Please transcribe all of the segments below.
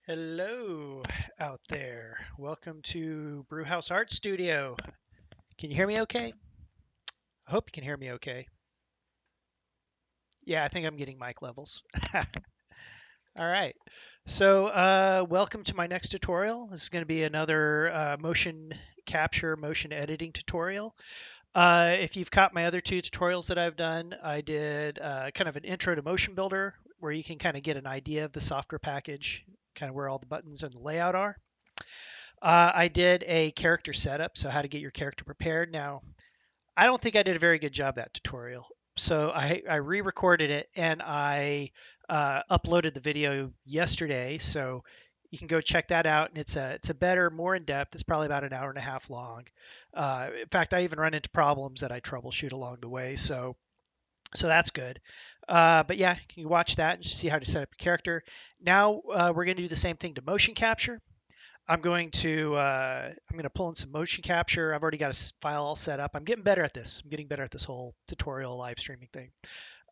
Hello out there. Welcome to Brewhouse Art Studio. Can you hear me okay? I hope you can hear me okay. Yeah, I think I'm getting mic levels. All right. Welcome to my next tutorial. This is going to be another motion capture, motion editing tutorial. If you've caught my other two tutorials that I've done, I did kind of an intro to Motionbuilder where you can kind of get an idea of the software package, kind of where all the buttons and the layout are. I did a character setup, so how to get your character prepared. Now, I don't think I did a very good job that tutorial. So I re-recorded it and I uploaded the video yesterday. So you can go check that out. And it's a better, more in depth. It's probably about an hour and a half long. In fact, I even run into problems that I troubleshoot along the way. So that's good. But yeah, you can watch that and see how to set up your character. Now we're going to do the same thing to motion capture. I'm going to pull in some motion capture. I've already got a file all set up. I'm getting better at this. I'm getting better at this whole tutorial live streaming thing.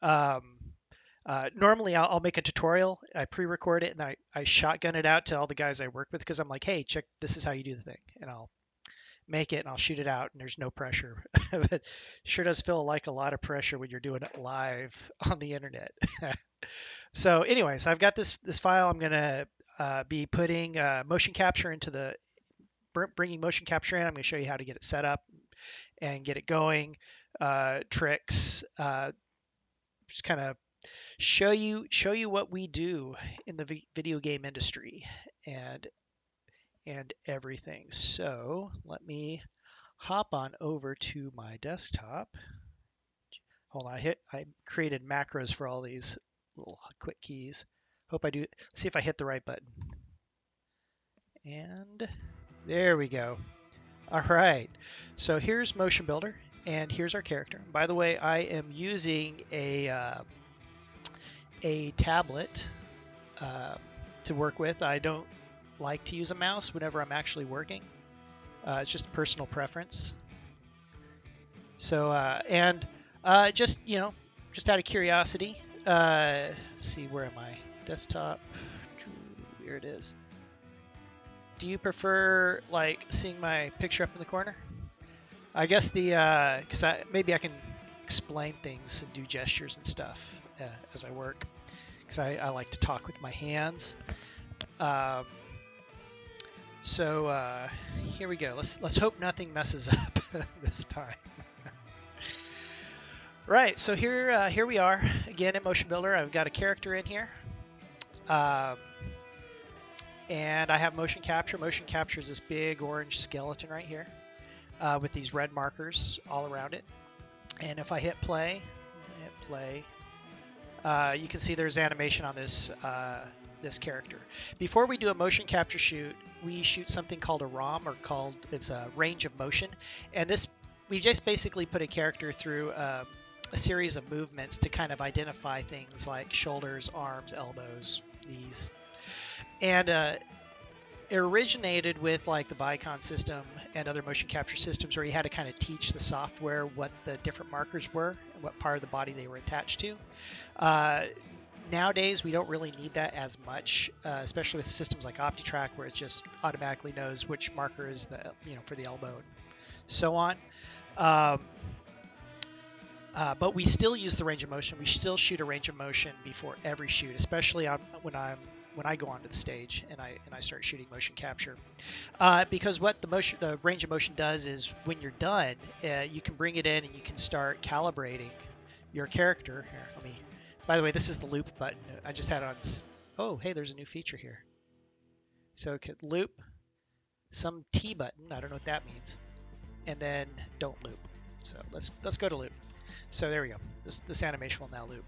Um, Normally, I'll make a tutorial. I pre-record it and I shotgun it out to all the guys I work with because I'm like, hey, check, this is how you do the thing, and I'll make it and I'll shoot it out, and there's no pressure. But it sure does feel like a lot of pressure when you're doing it live on the internet. So, anyways, I've got this file. I'm gonna be putting motion capture into the bringing motion capture in. I'm going to show you how to get it set up and get it going. Tricks, just kind of show you what we do in the video game industry and everything. So let me hop on over to my desktop. Hold on, I created macros for all these little quick keys. Hope I do. See if I hit the right button. And there we go. All right, so here's Motionbuilder, and here's our character. By the way, I am using a tablet to work with. I don't like to use a mouse whenever I'm actually working. It's just a personal preference. So, just just out of curiosity, see, where am I? Desktop. Here it is. Do you prefer like seeing my picture up in the corner? I guess because maybe I can explain things and do gestures and stuff as I work, because I like to talk with my hands. Um, Here we go. Let's hope nothing messes up this time. Right. So here we are again in Motionbuilder. I've got a character in here. Um, and I have motion capture. Motion capture is this big orange skeleton right here with these red markers all around it. And if I hit play, you can see there's animation on this character. Before we do a motion capture shoot, we shoot something called a ROM, or it's a range of motion. And we just basically put a character through a series of movements to kind of identify things like shoulders, arms, elbows, knees. And it originated with like the Vicon system and other motion capture systems, where you had to kind of teach the software what the different markers were and what part of the body they were attached to. Nowadays, we don't really need that as much, especially with systems like OptiTrack, where it just automatically knows which marker is for the elbow and so on. But we still use the range of motion. We still shoot a range of motion before every shoot, especially when I go onto the stage and I start shooting motion capture, because what the range of motion does is when you're done, you can bring it in and you can start calibrating your character. Here, by the way, this is the loop button. I just had it on. Oh, hey, there's a new feature here. So loop, some T button. I don't know what that means, and then don't loop. So let's go to loop. So there we go. This animation will now loop.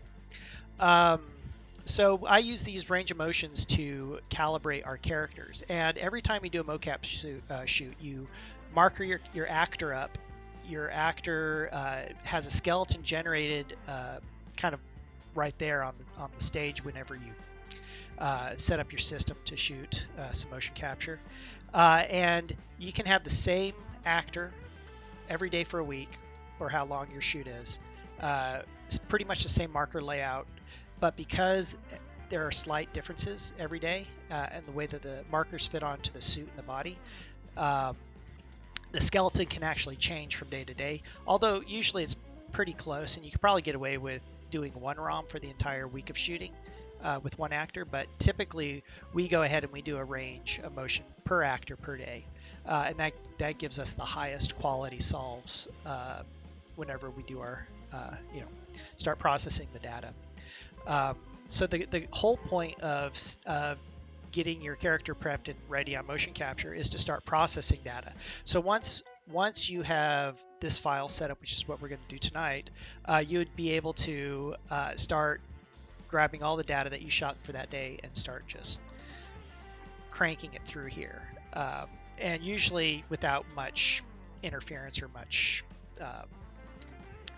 So I use these range of motions to calibrate our characters. And every time you do a mocap shoot, you marker your actor up. Your actor has a skeleton generated kind of right there on the stage whenever you set up your system to shoot some motion capture. And you can have the same actor every day for a week, or how long your shoot is. It's pretty much the same marker layout. But because there are slight differences every day in the way that the markers fit onto the suit and the body. Um, the skeleton can actually change from day to day, although usually it's pretty close, and you could probably get away with doing one ROM for the entire week of shooting with one actor, but typically we go ahead and we do a range of motion per actor per day, and that gives us the highest quality solves whenever we do our start processing the data. So the whole point of getting your character prepped and ready on motion capture is to start processing data. So once you have this file set up, which is what we're going to do tonight, you would be able to start grabbing all the data that you shot for that day and start just cranking it through here. And usually without much interference or much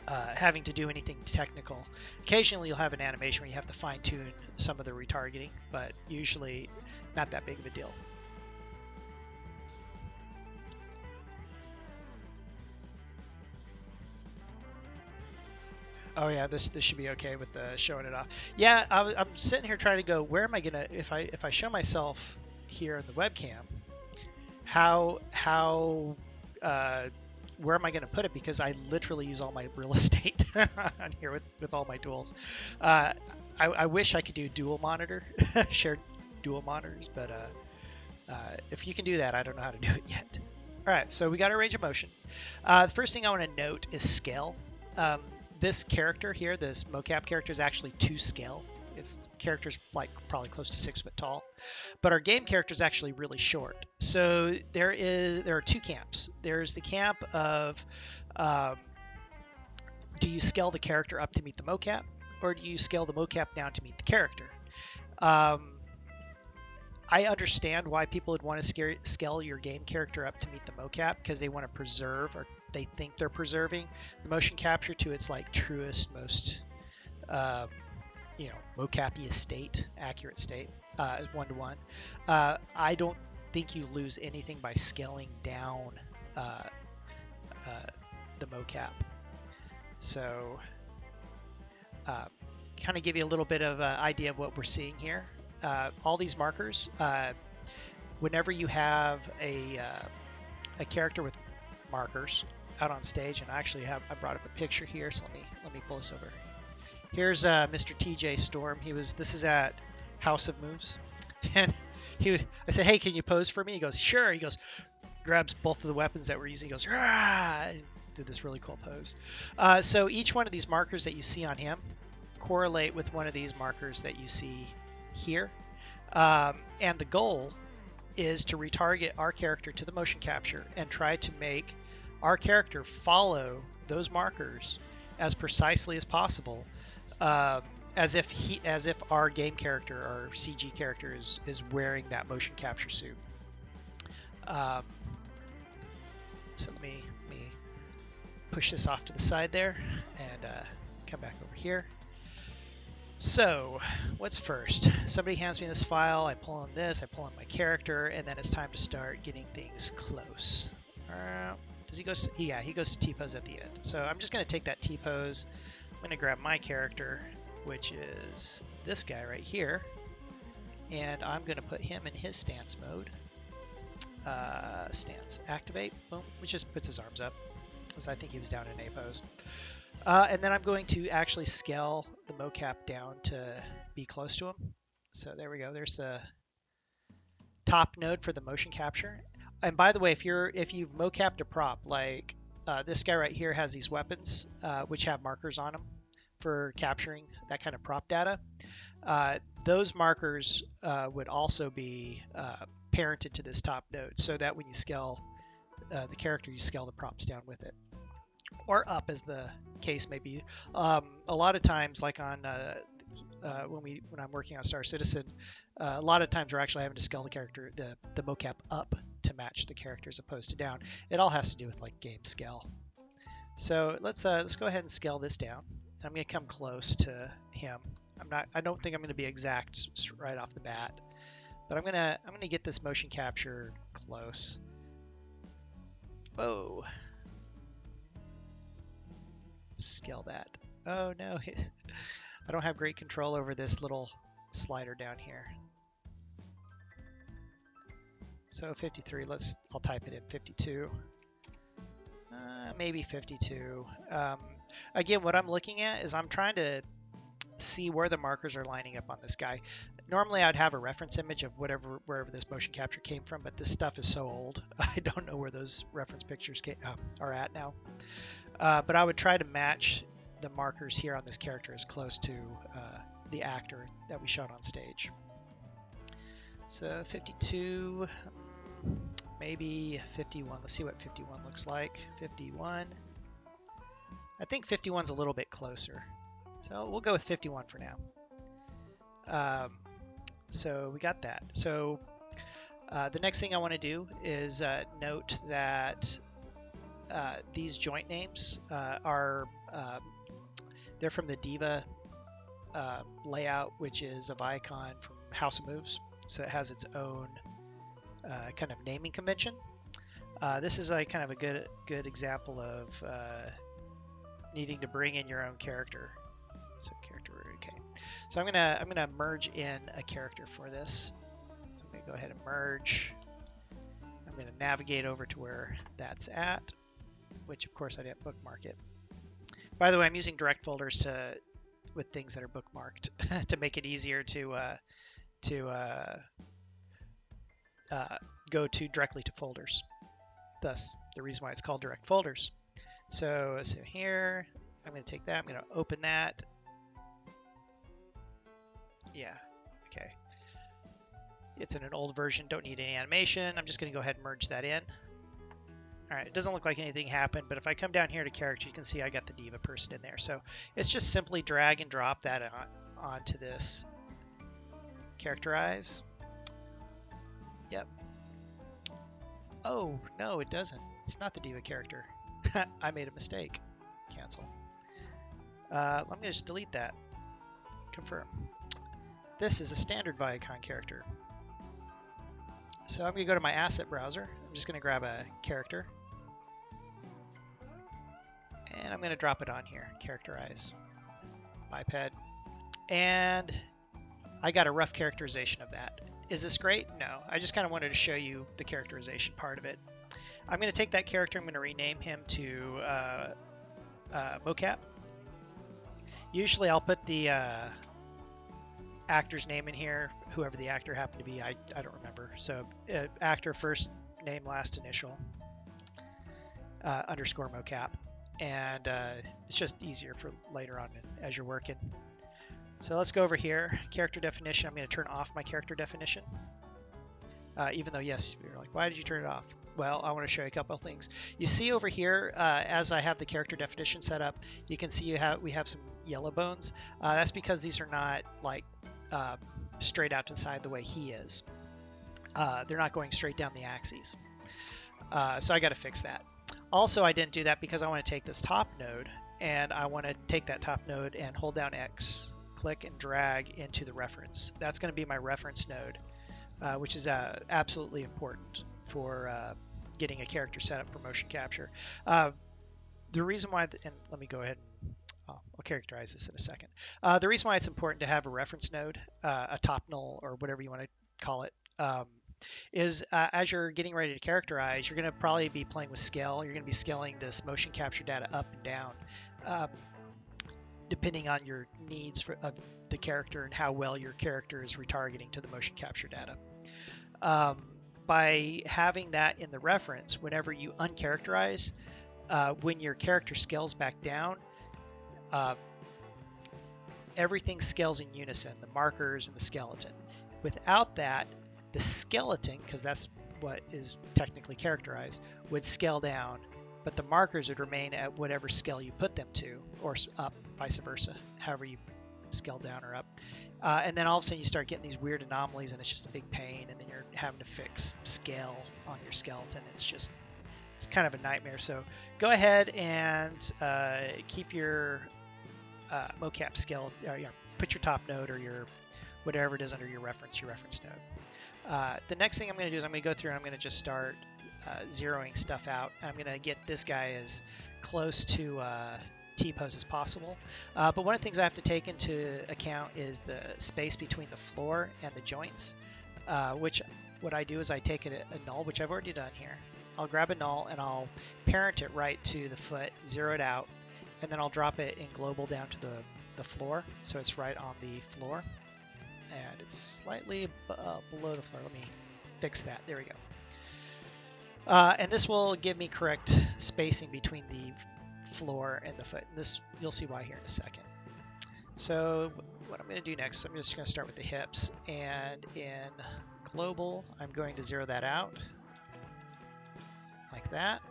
having to do anything technical. Occasionally you'll have an animation where you have to fine tune some of the retargeting, but usually not that big of a deal. Oh yeah, this should be okay with the showing it off. Yeah, I'm sitting here trying to go, where am I gonna, if I show myself here in the webcam, where am I going to put it? Because I literally use all my real estate on here with all my duals. I wish I could do dual monitor, shared dual monitors, but if you can do that, I don't know how to do it yet. All right, so we got our range of motion. The first thing I want to note is scale. This character here, this mocap character, is actually to scale. Its character's like probably close to 6 foot tall, but our game character is actually really short. So there are two camps. There's the camp of do you scale the character up to meet the mocap, or do you scale the mocap down to meet the character? I understand why people would want to scale your game character up to meet the mocap, because they want to preserve, or they think they're preserving the motion capture to its like truest, most mocap-y state, accurate state, 1-to-1. I don't think you lose anything by scaling down the mocap. So kind of give you a little bit of an idea of what we're seeing here. All these markers, whenever you have a character with markers out on stage, and I brought up a picture here, so let me pull this over. Here's Mr. TJ Storm. This is at House of Moves, and I said, hey, can you pose for me? He goes, sure. He goes, grabs both of the weapons that we're using. He goes, rah! And did this really cool pose. So each one of these markers that you see on him correlate with one of these markers that you see here, and the goal is to retarget our character to the motion capture and try to make our character follow those markers as precisely as possible, as if our game character, our CG character, is wearing that motion capture suit. So let me push this off to the side there and come back over here. So what's first? Somebody hands me this file, I pull on this, I pull on my character, and then it's time to start getting things close. Does he go? Yeah, he goes to T-pose at the end. So I'm just going to take that T-pose. I'm going to grab my character, which is this guy right here, and I'm going to put him in his stance mode. Stance, activate, boom, which just puts his arms up, because I think he was down in A pose. And then I'm going to actually scale the mocap down to be close to him. So there we go. There's the top node for the motion capture. And by the way, if you've mocapped a prop, like this guy right here has these weapons, which have markers on them for capturing that kind of prop data. Those markers would also be parented to this top node, so that when you scale the character, you scale the props down with it, or up, as the case may be. A lot of times, like on when I'm working on Star Citizen, a lot of times we're actually having to scale the character, the mocap up to match the character as opposed to down. It all has to do with like game scale. So let's go ahead and scale this down. I'm going to come close to him. I don't think I'm going to be exact right off the bat, but I'm gonna get this motion capture close. Whoa. Scale that. Oh no, I don't have great control over this little slider down here. So 53, I'll type it in 52. Maybe 52. Again, what I'm looking at is I'm trying to see where the markers are lining up on this guy. Normally I'd have a reference image of wherever this motion capture came from, but this stuff is so old, I don't know where those reference pictures are at now. But I would try to match the markers here on this character as close to the actor that we shot on stage. So 52, maybe 51. Let's see what 51 looks like. 51. I think 51's a little bit closer. So we'll go with 51 for now. So we got that. So the next thing I want to do is note that these joint names they're from the Diva layout, which is of icon from House of Moves. So it has its own kind of naming convention. This is like kind of a good example of needing to bring in your own character. So character, okay. So I'm gonna merge in a character for this. So I'm gonna go ahead and merge. I'm gonna navigate over to where that's at, which of course I didn't bookmark it. By the way, I'm using direct folders with things that are bookmarked to make it easier to go directly to folders. Thus, the reason why it's called direct folders. So here, I'm going to take that. I'm going to open that. Yeah, okay. It's in an old version. Don't need any animation. I'm just going to go ahead and merge that in. All right, it doesn't look like anything happened, but if I come down here to character, you can see I got the Diva person in there. So it's just simply drag and drop that onto this. Characterize. Yep. Oh, no, it doesn't. It's not the Diva character. I made a mistake. Cancel. Let me just delete that. Confirm. This is a standard Viacon character. So I'm going to go to my asset browser. I'm just going to grab a character. And I'm going to drop it on here. Characterize. Biped. And I got a rough characterization of that. Is this great? No. I just kind of wanted to show you the characterization part of it. I'm going to take that character. I'm going to rename him to Mocap. Usually I'll put the actor's name in here, whoever the actor happened to be. I don't remember. So actor first name, last initial, underscore Mocap. And it's just easier for later on as you're working. So let's go over here. Character definition. I'm going to turn off my character definition. Even though, yes, you're like, why did you turn it off? Well, I want to show you a couple of things. You see over here, as I have the character definition set up, you can see we have some yellow bones. That's because these are not like straight out to the side the way he is. They're not going straight down the axes. So I got to fix that. Also, I didn't do that because I want to take this top node, and I want to take that top node and hold down X, click and drag into the reference. That's going to be my reference node, which is absolutely important for getting a character set up for motion capture. The reason why, and let me go ahead and I'll characterize this in a second. The reason why it's important to have a reference node, a top null, or whatever you want to call it, is as you're getting ready to characterize, you're going to probably be playing with scale. You're going to be scaling this motion capture data up and down, depending on your needs of the character and how well your character is retargeting to the motion capture data. By having that in the reference, whenever you uncharacterize, when your character scales back down, everything scales in unison, the markers and the skeleton. Without that, the skeleton, because that's what is technically characterized, would scale down, but the markers would remain at whatever scale you put them to, or up, vice versa, however you scale down or up. And then all of a sudden you start getting these weird anomalies, and it's just a big pain, and then you're having to fix scale on your skeleton. It's kind of a nightmare. So go ahead and keep your mocap scale, put your top node or your whatever it is under your reference node. The next thing I'm going to do is I'm going to go through and I'm going to just start zeroing stuff out. I'm going to get this guy as close to T-pose as possible. But one of the things I have to take into account is the space between the floor and the joints, which what I do is I take a null, which I've already done here. I'll grab a null and I'll parent it right to the foot, zero it out, and then I'll drop it in global down to the floor, so it's right on the floor. And it's slightly below the floor. Let me fix that. There we go. And this will give me correct spacing between the floor and the foot. And this, you'll see why here in a second. So what I'm going to do next, I'm just going to start with the hips. And in global, I'm going to zero that out like that.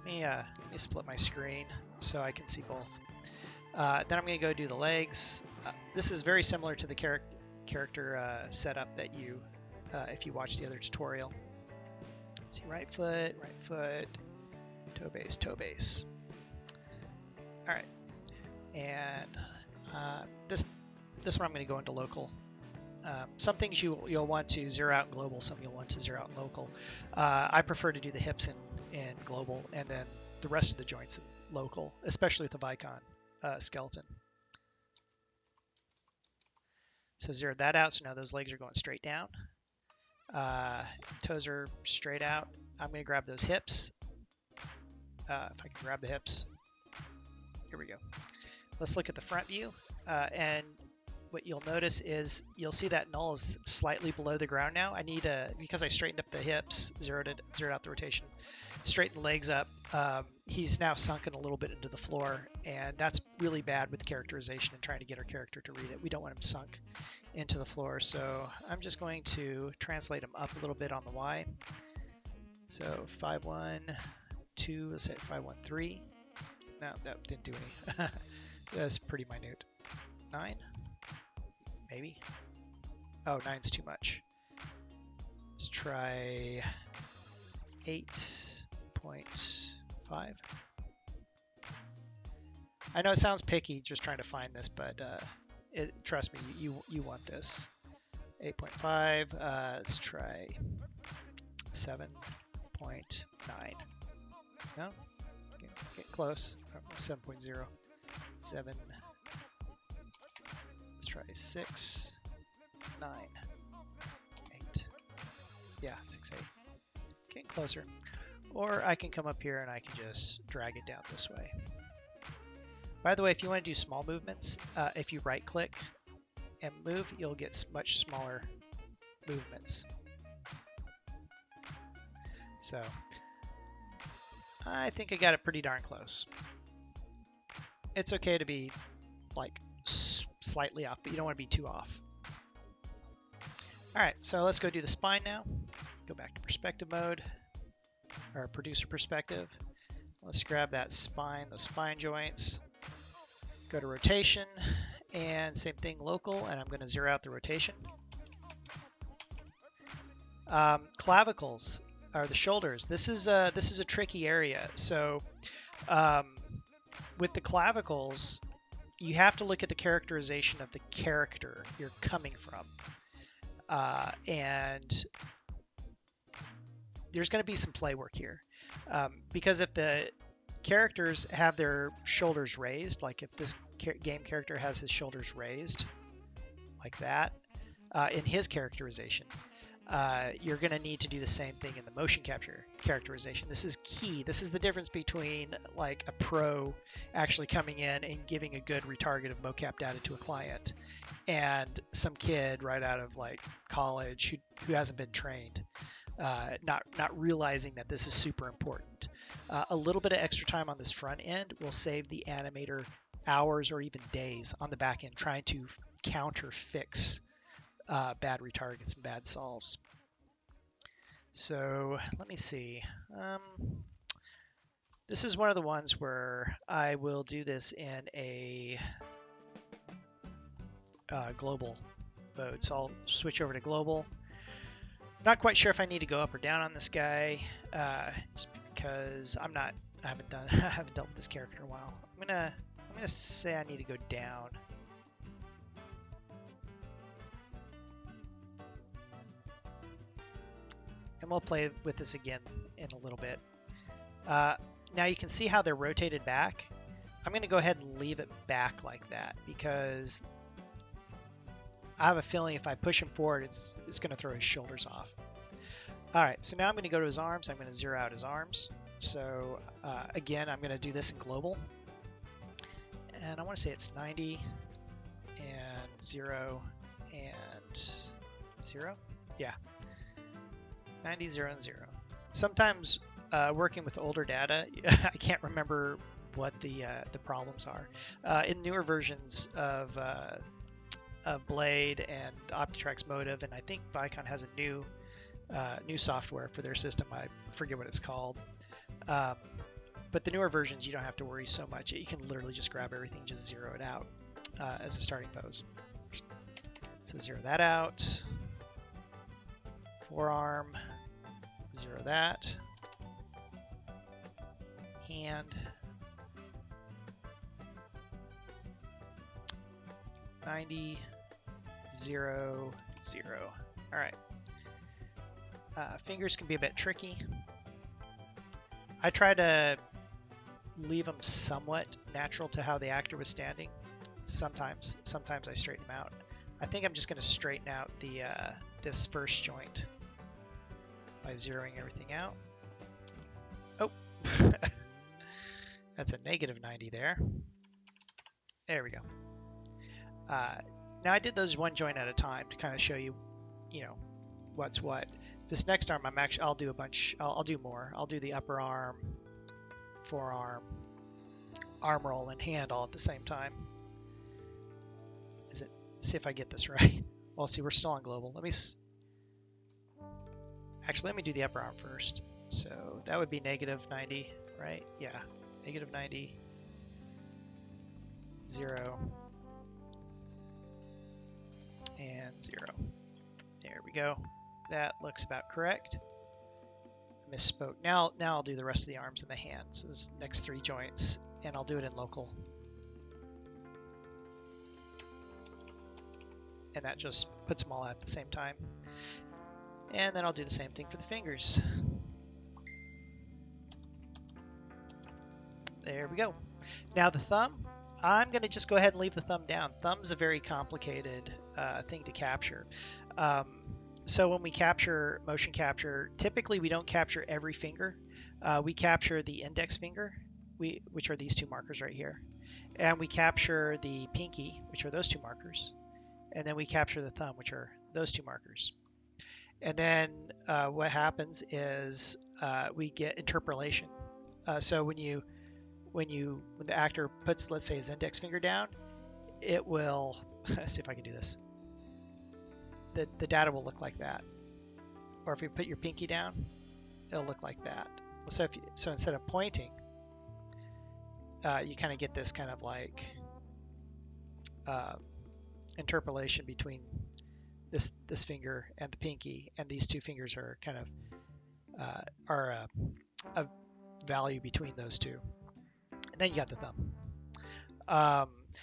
Let me split my screen so I can see both. Then I'm going to go do the legs. This is very similar to the character setup that you, if you watch the other tutorial. See, right foot, toe base. All right, and this one I'm going to go into local. Some things you'll want to zero out in global, some you'll want to zero out in local. I prefer to do the hips in global, and then the rest of the joints in local, especially with the Vicon skeleton. So zero that out, so now those legs are going straight down. Toes are straight out. I'm going to grab those hips. If I can grab the hips. Here we go. Let's look at the front view. And what you'll notice is you'll see that null is slightly below the ground now. I need because I straightened up the hips, zeroed out the rotation, straightened the legs up. He's now sunken a little bit into the floor, and that's really bad with characterization and trying to get our character to read it. We don't want him sunk into the floor, so I'm just going to translate him up a little bit on the Y. So 5-1-2, let's say 5-1-3. No, that didn't do any. That's pretty minute. 9, maybe. Oh, 9's too much. Let's try 8.5. I know it sounds picky just trying to find this, but trust me, you want this. 8.5. Let's try 7.9. No, get close. 7.0. 7. Let's try 6, 9, 8. Yeah, 6, 8. Getting closer. Or I can come up here and I can just drag it down this way. By the way, if you want to do small movements, if you right click and move, you'll get much smaller movements. So I think I got it pretty darn close. It's okay to be like slightly off, but you don't want to be too off. All right, so let's go do the spine now. Go back to perspective mode, or producer perspective. Let's grab that spine, those spine joints. Go to rotation, and same thing, local, and I'm going to zero out the rotation. Clavicles are the shoulders. This is a tricky area. So with the clavicles, you have to look at the characterization of the character you're coming from, and there's going to be some play work here, because if the characters have their shoulders raised, like if this game character has his shoulders raised like that in his characterization, you're going to need to do the same thing in the motion capture characterization. This is key. This is the difference between like a pro actually coming in and giving a good retarget of mocap data to a client and some kid right out of like college who hasn't been trained, not realizing that this is super important. A little bit of extra time on this front end will save the animator hours or even days on the back end trying to counter fix bad retargets and bad solves. So let me see. This is one of the ones where I will do this in a global mode. So I'll switch over to global. Not quite sure if I need to go up or down on this guy, just because I haven't dealt with this character in a while. I'm gonna say I need to go down. And we'll play with this again in a little bit. Now you can see how they're rotated back. I'm going to go ahead and leave it back like that because I have a feeling if I push him forward, it's going to throw his shoulders off. All right, so now I'm going to go to his arms. I'm going to zero out his arms. So again, I'm going to do this in global. And I want to say it's 90 and 0 and 0. Yeah, 90, 0, and 0. Sometimes working with older data, I can't remember what the problems are. In newer versions of Blade and Optitrack's Motive, and I think Vicon has a new software for their system. I forget what it's called. But the newer versions, you don't have to worry so much. You can literally just grab everything, just zero it out as a starting pose. So zero that out. Forearm, zero that. Hand. 90, 0, 0. All right. Fingers can be a bit tricky. I try to leave them somewhat natural to how the actor was standing. Sometimes I straighten them out. I think I'm just going to straighten out the this first joint by zeroing everything out. Oh, that's a negative 90 there. There we go. Now I did those one joint at a time to kind of show you, what's what. This next arm, I'll do a bunch. I'll do more. I'll do the upper arm, forearm, arm roll, and hand all at the same time. See if I get this right. Well, see, we're still on global. Let me do the upper arm first. So that would be negative 90, right? Yeah, negative 90, 0, and 0. There we go. That looks about correct. Misspoke. Now I'll do the rest of the arms and the hands. So those next three joints, and I'll do it in local. And that just puts them all at the same time. And then I'll do the same thing for the fingers. There we go. Now the thumb, I'm going to just go ahead and leave the thumb down. Thumb's a very complicated thing to capture. So when we capture motion capture, typically we don't capture every finger. We capture the index finger, which are these two markers right here. And we capture the pinky, which are those two markers. And then we capture the thumb, which are those two markers. And then what happens is we get interpolation. So when the actor puts, let's say, his index finger down, it will, let's see if I can do this. The data will look like that. Or if you put your pinky down, it'll look like that. So instead of pointing, you kind of get this kind of like interpolation between this finger and the pinky, and these two fingers are kind of a value between those two. And then you got the thumb.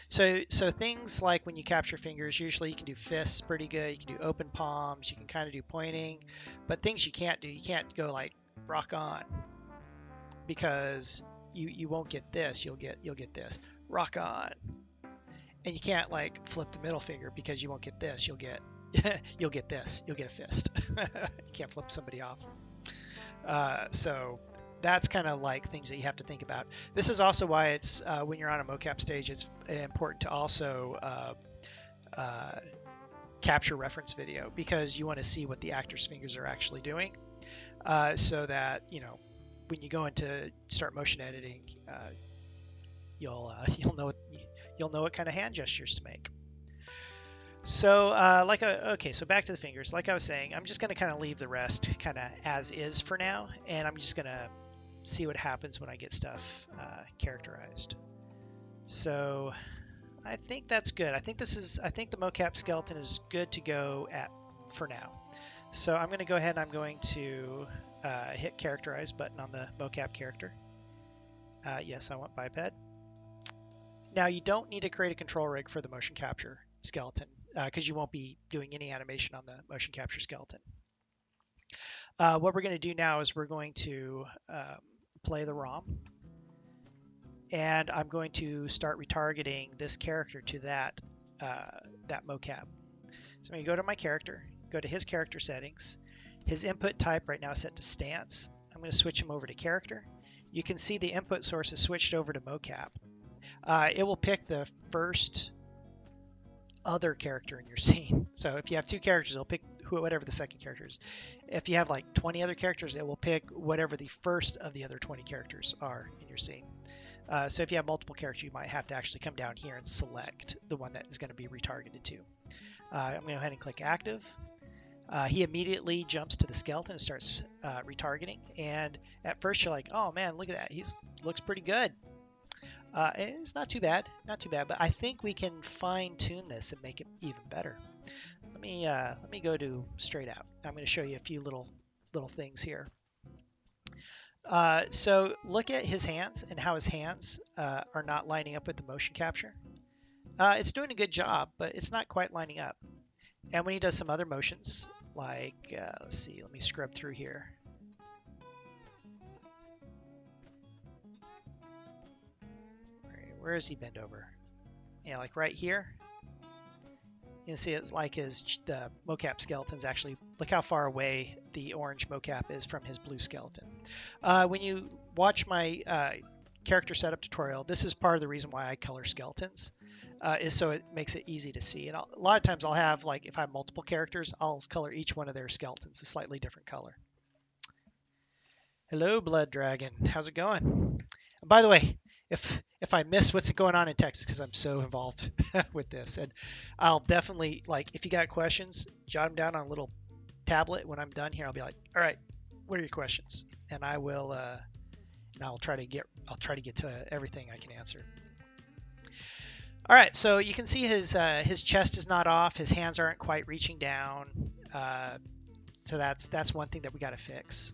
So things like when you capture fingers, usually you can do fists pretty good. You can do open palms. You can kind of do pointing, but things you can't do, you can't go like rock on, because you won't get this. You'll get this rock on, and you can't like flip the middle finger because you won't get this. You'll get you'll get this. You'll get a fist. You can't flip somebody off. So that's kind of like things that you have to think about. This is also why it's when you're on a mocap stage, it's important to also capture reference video, because you want to see what the actor's fingers are actually doing, so that when you go into start motion editing, you'll know what kind of hand gestures to make. So okay, so back to the fingers. Like I was saying, I'm just going to kind of leave the rest kind of as is for now, and I'm just going to see what happens when I get stuff characterized. So I think that's good. I think the mocap skeleton is good to go for now. So I'm going to go ahead and I'm going to hit characterize button on the mocap character. Yes, I want biped. Now you don't need to create a control rig for the motion capture skeleton, because you won't be doing any animation on the motion capture skeleton. What we're going to do now is we're going to play the ROM, and I'm going to start retargeting this character to that mocap. So I'm going to go to my character, go to his character settings. His input type right now is set to stance. I'm going to switch him over to character. You can see the input source is switched over to mocap. It will pick the first other character in your scene. So if you have two characters, it'll pick whatever the second character is. If you have like 20 other characters, it will pick whatever the first of the other 20 characters are in your scene. So if you have multiple characters, you might have to actually come down here and select the one that is going to be retargeted to. I'm going to go ahead and click active. He immediately jumps to the skeleton and starts retargeting. And at first you're like, oh man, look at that. He looks pretty good. It's not too bad, but I think we can fine tune this and make it even better. Let me go to straight out. I'm going to show you a few little things here. So look at his hands and how his hands are not lining up with the motion capture. It's doing a good job, but it's not quite lining up. And when he does some other motions, like, let's see, let me scrub through here. Where is he bent over? Yeah, like right here. You can see it's like the mocap skeleton's actually, look how far away the orange mocap is from his blue skeleton. When you watch my character setup tutorial, this is part of the reason why I color skeletons, is so it makes it easy to see. And a lot of times I'll have, like, if I have multiple characters, I'll color each one of their skeletons a slightly different color. Hello, Blood Dragon. How's it going? And by the way, if I miss what's going on in Texas, because I'm so involved with this, and I'll definitely, like, if you got questions, jot them down on a little tablet. When I'm done here, I'll be like, all right, what are your questions? And I will, and I'll try to get to everything I can answer. All right, so you can see his chest is not off, his hands aren't quite reaching down, so that's one thing that we got to fix.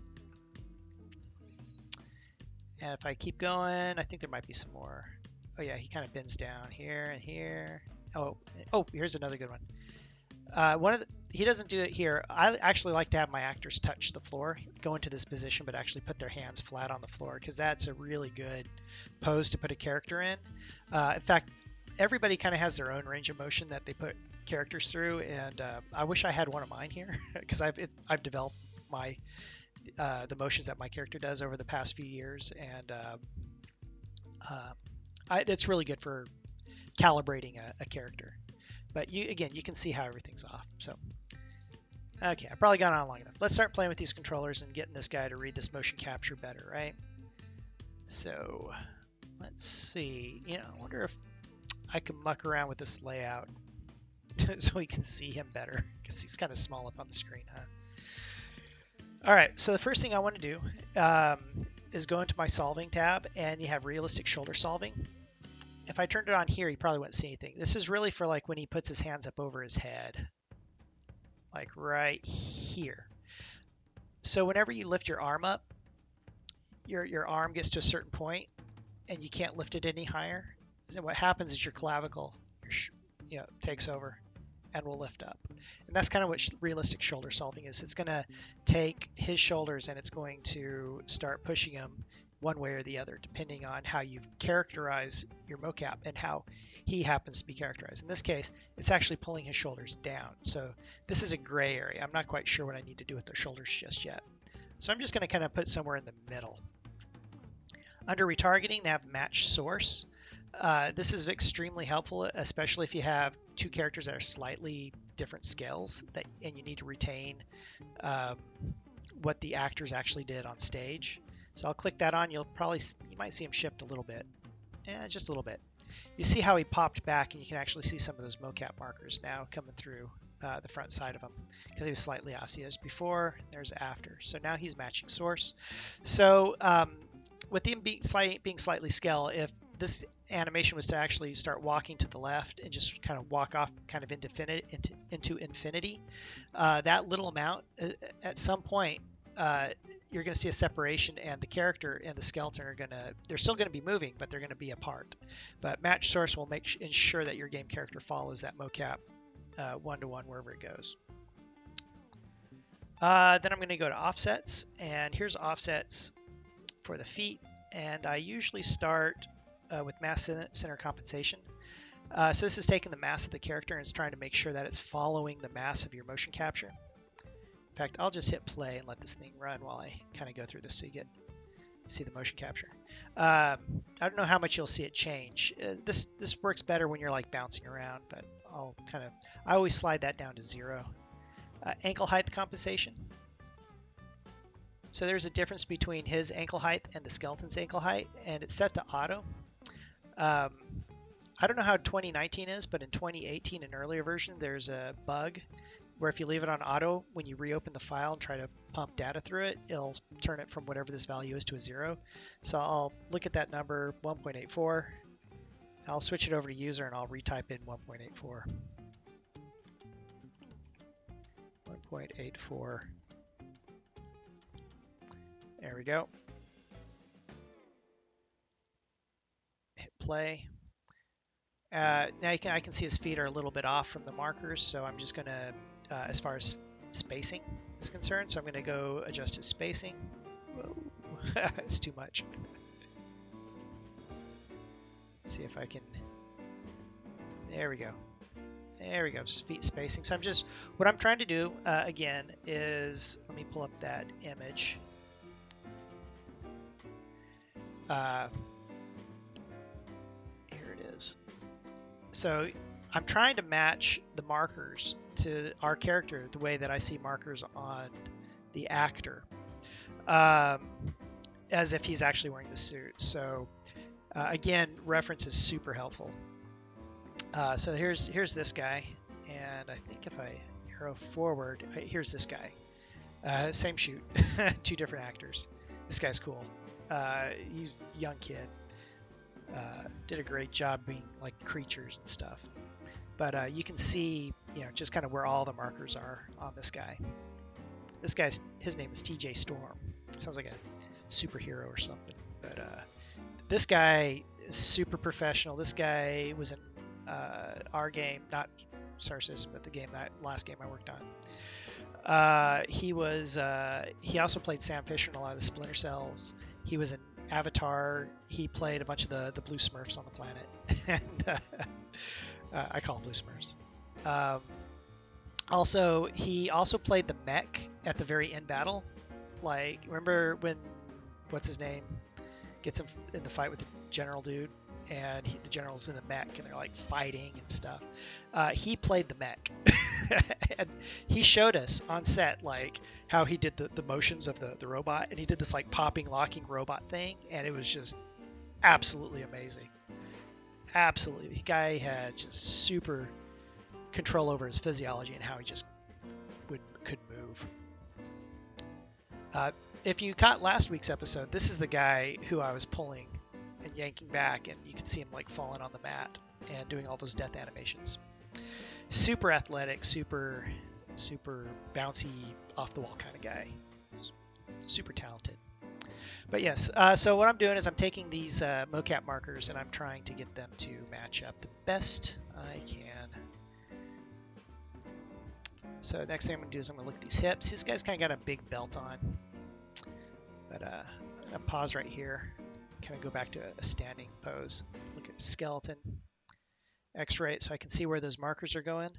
And if I keep going, I think there might be some more. Oh yeah, he kind of bends down here and here. Oh, here's another good one. He doesn't do it here. I actually like to have my actors touch the floor, go into this position, but actually put their hands flat on the floor, because that's a really good pose to put a character in. In fact, everybody kind of has their own range of motion that they put characters through, and I wish I had one of mine here, because I've developed the motions that my character does over the past few years, and it's really good for calibrating a character. But you can see how everything's off. So okay, I've probably gone on long enough. Let's start playing with these controllers and getting this guy to read this motion capture better, right? So let's see. I wonder if I can muck around with this layout so we can see him better, because he's kind of small up on the screen, huh? All right, so the first thing I want to do is go into my solving tab, and you have realistic shoulder solving. If I turned it on here, you probably wouldn't see anything. This is really for like when he puts his hands up over his head, like right here. So whenever you lift your arm up, your arm gets to a certain point, and you can't lift it any higher. And what happens is your clavicle takes over and will lift up. And that's kind of what realistic shoulder solving is. It's going to take his shoulders and it's going to start pushing him one way or the other, depending on how you've characterized your mocap and how he happens to be characterized. In this case, it's actually pulling his shoulders down. So this is a gray area. I'm not quite sure what I need to do with those shoulders just yet. So I'm just going to kind of put somewhere in the middle. Under retargeting, they have match source. This is extremely helpful, especially if you have two characters that are slightly different scales, and you need to retain what the actors actually did on stage. So I'll click that on. You might see him shift a little bit, just a little bit. You see how he popped back, and you can actually see some of those mocap markers now coming through the front side of him, because he was slightly off. See, there's before, there's after. So now he's matching source. So with him being slightly scale, if this animation was to actually start walking to the left and just kind of walk off kind of into infinity, that little amount, at some point, you're going to see a separation, and the character and the skeleton they're still going to be moving, but they're going to be apart. But match source will ensure that your game character follows that mocap one-to-one wherever it goes. Then I'm going to go to offsets, and here's offsets for the feet, and I usually start with mass center compensation. So this is taking the mass of the character and it's trying to make sure that it's following the mass of your motion capture. In fact, I'll just hit play and let this thing run while I kind of go through this so you see the motion capture. I don't know how much you'll see it change. This works better when you're like bouncing around, but I always slide that down to 0. Ankle height compensation. So there's a difference between his ankle height and the skeleton's ankle height, and it's set to auto. I don't know how 2019 is, but in 2018, an earlier version, there's a bug where if you leave it on auto, when you reopen the file and try to pump data through it, it'll turn it from whatever this value is to a 0. So I'll look at that number, 1.84. I'll switch it over to user and I'll retype in 1.84. 1.84. There we go. Hit play. Now I can see his feet are a little bit off from the markers, so I'm just going to, as far as spacing is concerned, so I'm going to go adjust his spacing. Whoa, it's too much. Let's see if I can, there we go. There we go, just feet spacing. So what I'm trying to do, again, is, let me pull up that image. Here it is. So I'm trying to match the markers to our character the way that I see markers on the actor, as if he's actually wearing the suit. So again, reference is super helpful. So here's this guy, and I think if I arrow forward, here's this guy. Same shoot, 2 different actors. This guy's cool. He's a young kid. Did a great job being like creatures and stuff. But you can see, just kind of where all the markers are on this guy. His name is TJ Storm. Sounds like a superhero or something. But this guy is super professional. This guy was in our game, not Star Citizen, but the last game I worked on. He also played Sam Fisher in a lot of the Splinter Cells. He was in Avatar. He played a bunch of the blue Smurfs on the planet, and I call them blue Smurfs. He also played the mech at the very end battle. Like, remember when what's his name gets him in the fight with the general dude, and the general's in the mech and they're like fighting and stuff. He played the mech, and he showed us on set like how he did the motions of the robot, and he did this like popping, locking robot thing, and it was just absolutely amazing. Absolutely, the guy had just super control over his physiology and how he just could move. If you caught last week's episode, this is the guy who I was pulling and yanking back, and you can see him like falling on the mat and doing all those death animations. Super athletic, super bouncy, off the wall kind of guy. Super talented. But yes, so what I'm doing is I'm taking these mocap markers and I'm trying to get them to match up the best I can. So next thing I'm going to do is I'm going to look at these hips. This guy's kind of got a big belt on. But I'm going to pause right here. Kind of go back to a standing pose. Look at skeleton. X-ray it so I can see where those markers are going.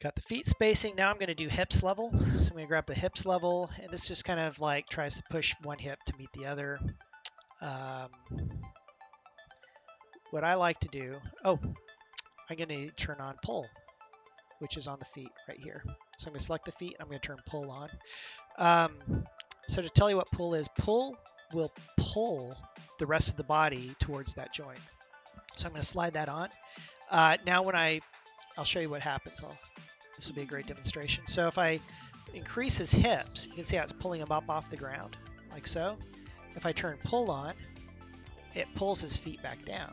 Got the feet spacing. Now I'm going to do hips level. So I'm going to grab the hips level, and this just kind of like tries to push one hip to meet the other. What I like to do, I'm going to turn on pull, which is on the feet right here. So I'm going to select the feet. I'm going to turn pull on. So to tell you what pull is, pull will pull the rest of the body towards that joint. So I'm going to slide that on. Now when I'll show you what happens. This will be a great demonstration. So if I increase his hips, you can see how it's pulling him up off the ground, like so. If I turn pull on, it pulls his feet back down.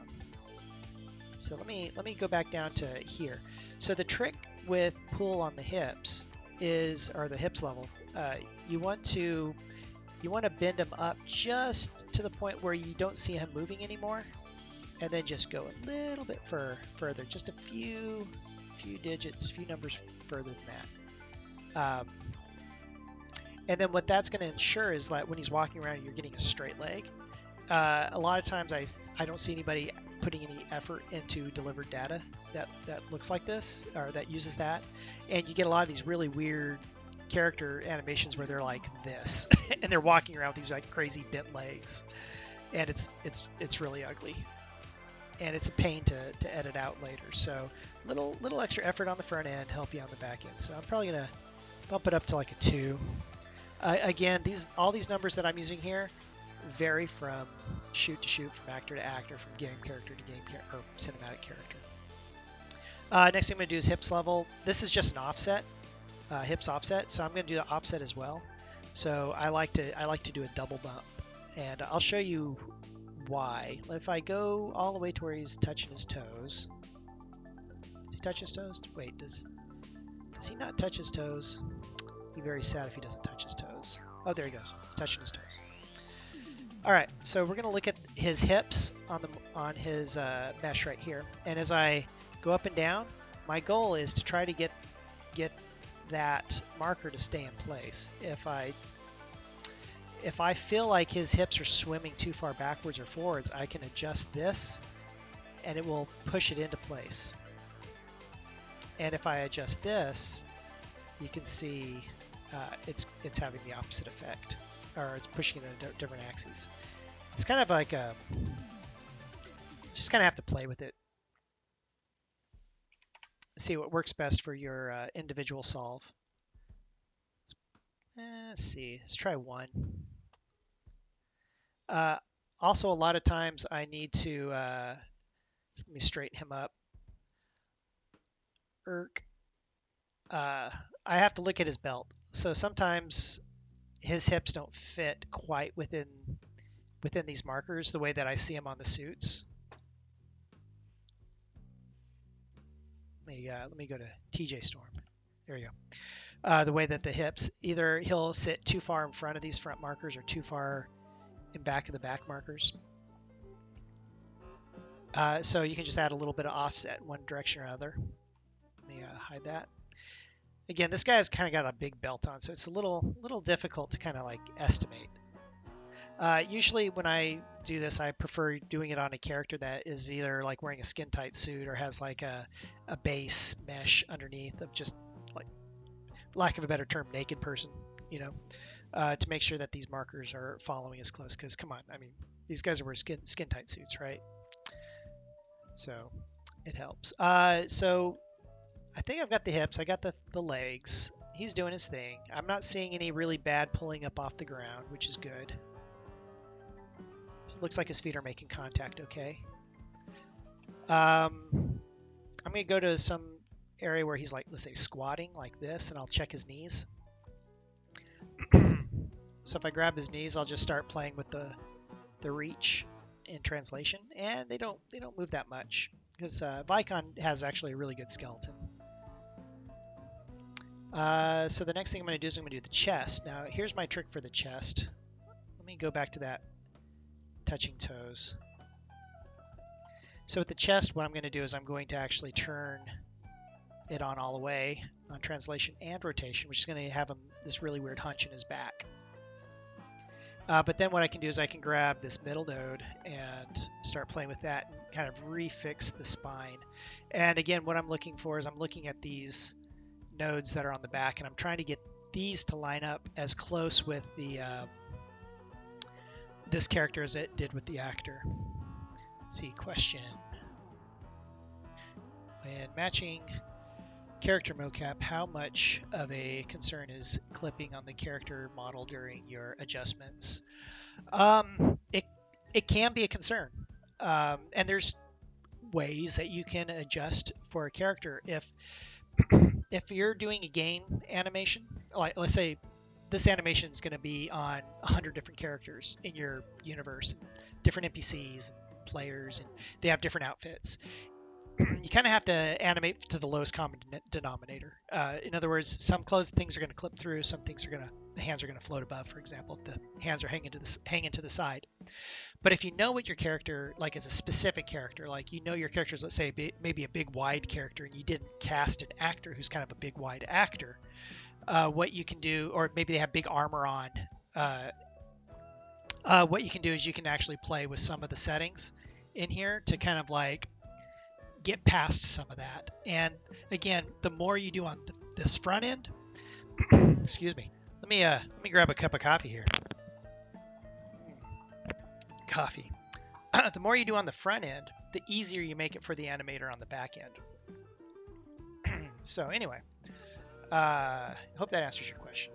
So let me go back down to here. So the trick with pull on the hips or the hips level, you want to bend him up just to the point where you don't see him moving anymore, and then just go a little bit further, just a few digits, few numbers further than that. And then what that's going to ensure is that when he's walking around, you're getting a straight leg. A lot of times I don't see anybody putting any effort into delivered data that looks like this or that uses that, and you get a lot of these really weird character animations where they're like this and they're walking around with these like crazy bent legs, and it's really ugly, and it's a pain to edit out later. So little extra effort on the front end, help you on the back end. So I'm probably gonna bump it up to like a 2. Again, all these numbers that I'm using here vary from shoot to shoot, from actor to actor, from game character to game character, or cinematic character. Next thing I'm going to do is hips level. This is just an offset, hips offset, so I'm going to do the offset as well. So I like to do a double bump, and I'll show you why. If I go all the way to where he's touching his toes, does he touch his toes? Wait, does he not touch his toes? Be very sad if he doesn't touch his toes. Oh, there he goes. He's touching his toes. All right, so we're going to look at his hips on his mesh right here. And as I go up and down, my goal is to try to get that marker to stay in place. If I feel like his hips are swimming too far backwards or forwards, I can adjust this, and it will push it into place. And if I adjust this, you can see it's having the opposite effect, or it's pushing it in different axes. It's kind of like just kind of have to play with it. See what works best for your individual solve. Let's see. Let's try 1. Also, a lot of times I need to let me straighten him up. I have to look at his belt. So sometimes his hips don't fit quite within these markers the way that I see them on the suits. Let me go to TJ Storm. There you go. The way that the hips, either he'll sit too far in front of these front markers or too far in back of the back markers. So you can just add a little bit of offset in one direction or other. Let me hide that. Again, this guy's kind of got a big belt on, so it's a little difficult to kind of like estimate. Usually when I do this, I prefer doing it on a character that is either like wearing a skin tight suit or has like a base mesh underneath of just, like, lack of a better term, naked person, you know, to make sure that these markers are following as close. Because come on, I mean, these guys are wearing skin tight suits, right? So it helps. So I think I've got the hips, I got the legs. He's doing his thing. I'm not seeing any really bad pulling up off the ground, which is good. It looks like his feet are making contact okay. I'm going to go to some area where he's like, let's say, squatting like this, and I'll check his knees. So if I grab his knees, I'll just start playing with the reach in translation, and they don't move that much because Vicon has actually a really good skeleton. So the next thing I'm going to do is I'm going to do the chest. Now here's my trick for the chest. Let me go back to that touching toes. So with the chest, what I'm going to do is I'm going to actually turn it on all the way on translation and rotation, which is going to have him this really weird hunch in his back. But then what I can do is I can grab this middle node and start playing with that and kind of refix the spine. And again, what I'm looking for is I'm looking at these nodes that are on the back, and I'm trying to get these to line up as close with the this character as it did with the actor. Let's see, question. When matching character mocap, how much of a concern is clipping on the character model during your adjustments? It can be a concern, and there's ways that you can adjust for a character. If you're doing a game animation, like let's say this animation is going to be on 100 different characters in your universe, different NPCs and players, and they have different outfits. You kind of have to animate to the lowest common denominator. In other words, some things are going to clip through, some things the hands are going to float above, for example, if the hands are hanging to the side. But if you know what your character, like as a specific character, like you know your character's, let's say, maybe a big wide character, and you didn't cast an actor who's kind of a big wide actor, what you can do, or maybe they have big armor on, What you can do is you can actually play with some of the settings in here to kind of like get past some of that. And again, the more you do on this front end, excuse me. Let me grab a cup of coffee here. Coffee. The more you do on the front end, the easier you make it for the animator on the back end. So anyway, hope that answers your question.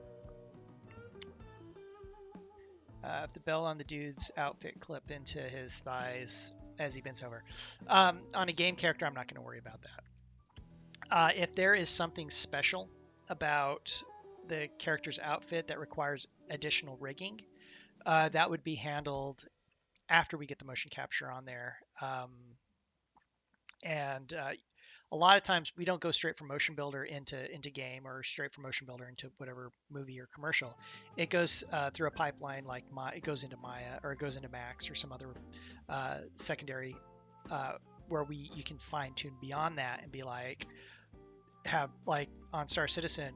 If the bell on the dude's outfit clip into his thighs as he bends over. On a game character, I'm not going to worry about that. If there is something special about the character's outfit that requires additional rigging, that would be handled after we get the motion capture on there. And a lot of times we don't go straight from Motionbuilder into game or straight from Motionbuilder into whatever movie or commercial. It goes through a pipeline like it goes into Maya or it goes into Max or some other secondary where you can fine tune beyond that and be like have like on Star Citizen.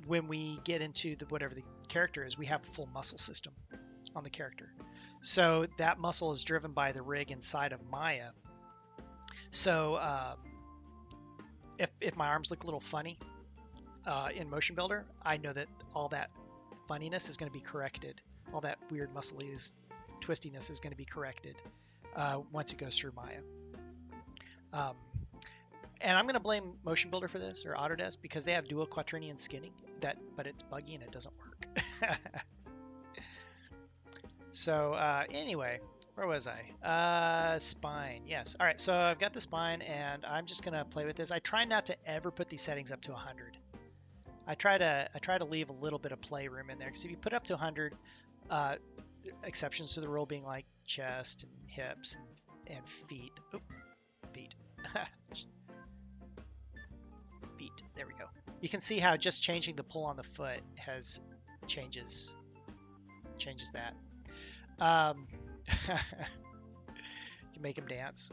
When we get into whatever the character is, we have a full muscle system on the character. So that muscle is driven by the rig inside of Maya. So if my arms look a little funny in Motionbuilder, I know that all that funniness is going to be corrected. All that weird muscly twistiness is going to be corrected once it goes through Maya. And I'm going to blame Motionbuilder for this, or Autodesk, because they have dual quaternion skinning, but it's buggy and it doesn't work. So anyway, where was I? Spine, yes. All right, so I've got the spine, and I'm just going to play with this. I try not to ever put these settings up to 100. I try to leave a little bit of playroom in there, because if you put up to 100, exceptions to the rule being like chest and hips and feet. Oop, feet. Feet. There we go. You can see how just changing the pull on the foot changes that. You make him dance.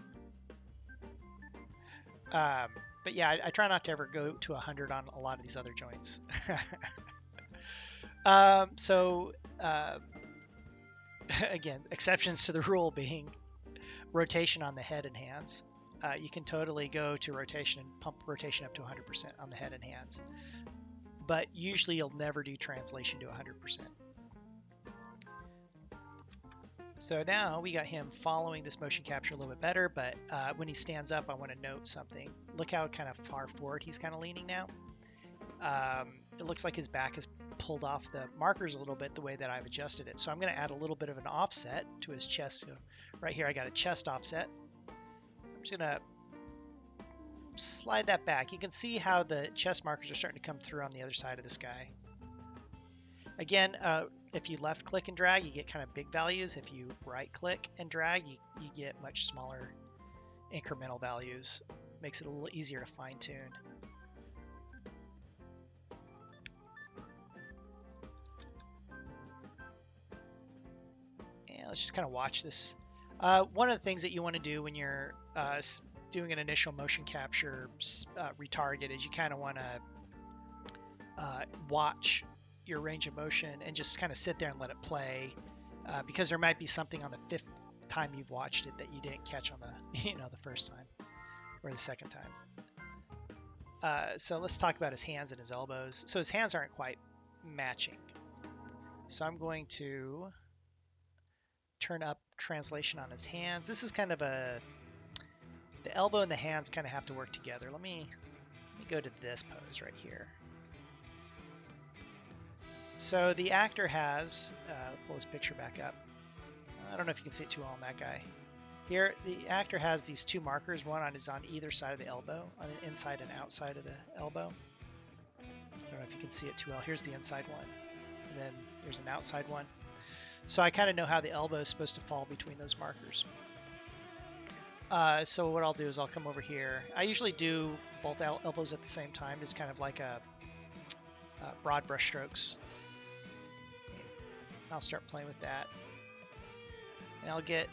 But yeah, I try not to ever go to 100 on a lot of these other joints. Again, exceptions to the rule being rotation on the head and hands. You can totally go to rotation and pump rotation up to 100% on the head and hands. But usually you'll never do translation to 100%. So now we got him following this motion capture a little bit better, but when he stands up, I want to note something. Look how kind of far forward he's kind of leaning now. It looks like his back is pulled off the markers a little bit the way that I've adjusted it. So I'm going to add a little bit of an offset to his chest. So right here I got a chest offset. I'm just going to slide that back. You can see how the chest markers are starting to come through on the other side of this guy. Again, if you left click and drag, you get kind of big values. If you right click and drag, you get much smaller incremental values. Makes it a little easier to fine tune. And let's just kind of watch this. One of the things that you want to do when you're doing an initial motion capture retarget is you kind of want to watch your range of motion and just kind of sit there and let it play, because there might be something on the 5th time you've watched it that you didn't catch on the the first time or the 2nd time. So let's talk about his hands and his elbows. So his hands aren't quite matching, so I'm going to turn up translation on his hands. This is kind of the elbow and the hands kind of have to work together. Let me go to this pose right here. So the actor has, pull his picture back up. I don't know if you can see it too well on that guy. Here, the actor has these 2 markers. One is on either side of the elbow, on the inside and outside of the elbow. I don't know if you can see it too well. Here's the inside one, and then there's an outside one. So I kind of know how the elbow is supposed to fall between those markers. So what I'll do is I'll come over here. I usually do both elbows at the same time. It's kind of like a broad brush strokes. I'll start playing with that, and I'll get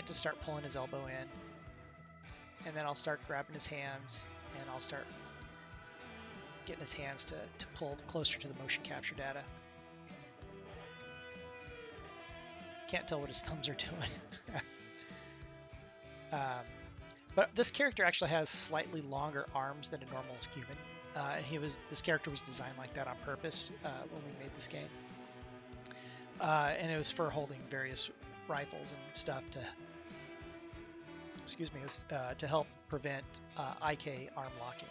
to start pulling his elbow in, and then I'll start grabbing his hands, and I'll start getting his hands to pull closer to the motion capture data. Can't tell what his thumbs are doing. But this character actually has slightly longer arms than a normal human. This character was designed like that on purpose when we made this game, and it was for holding various rifles and stuff to help prevent IK arm locking.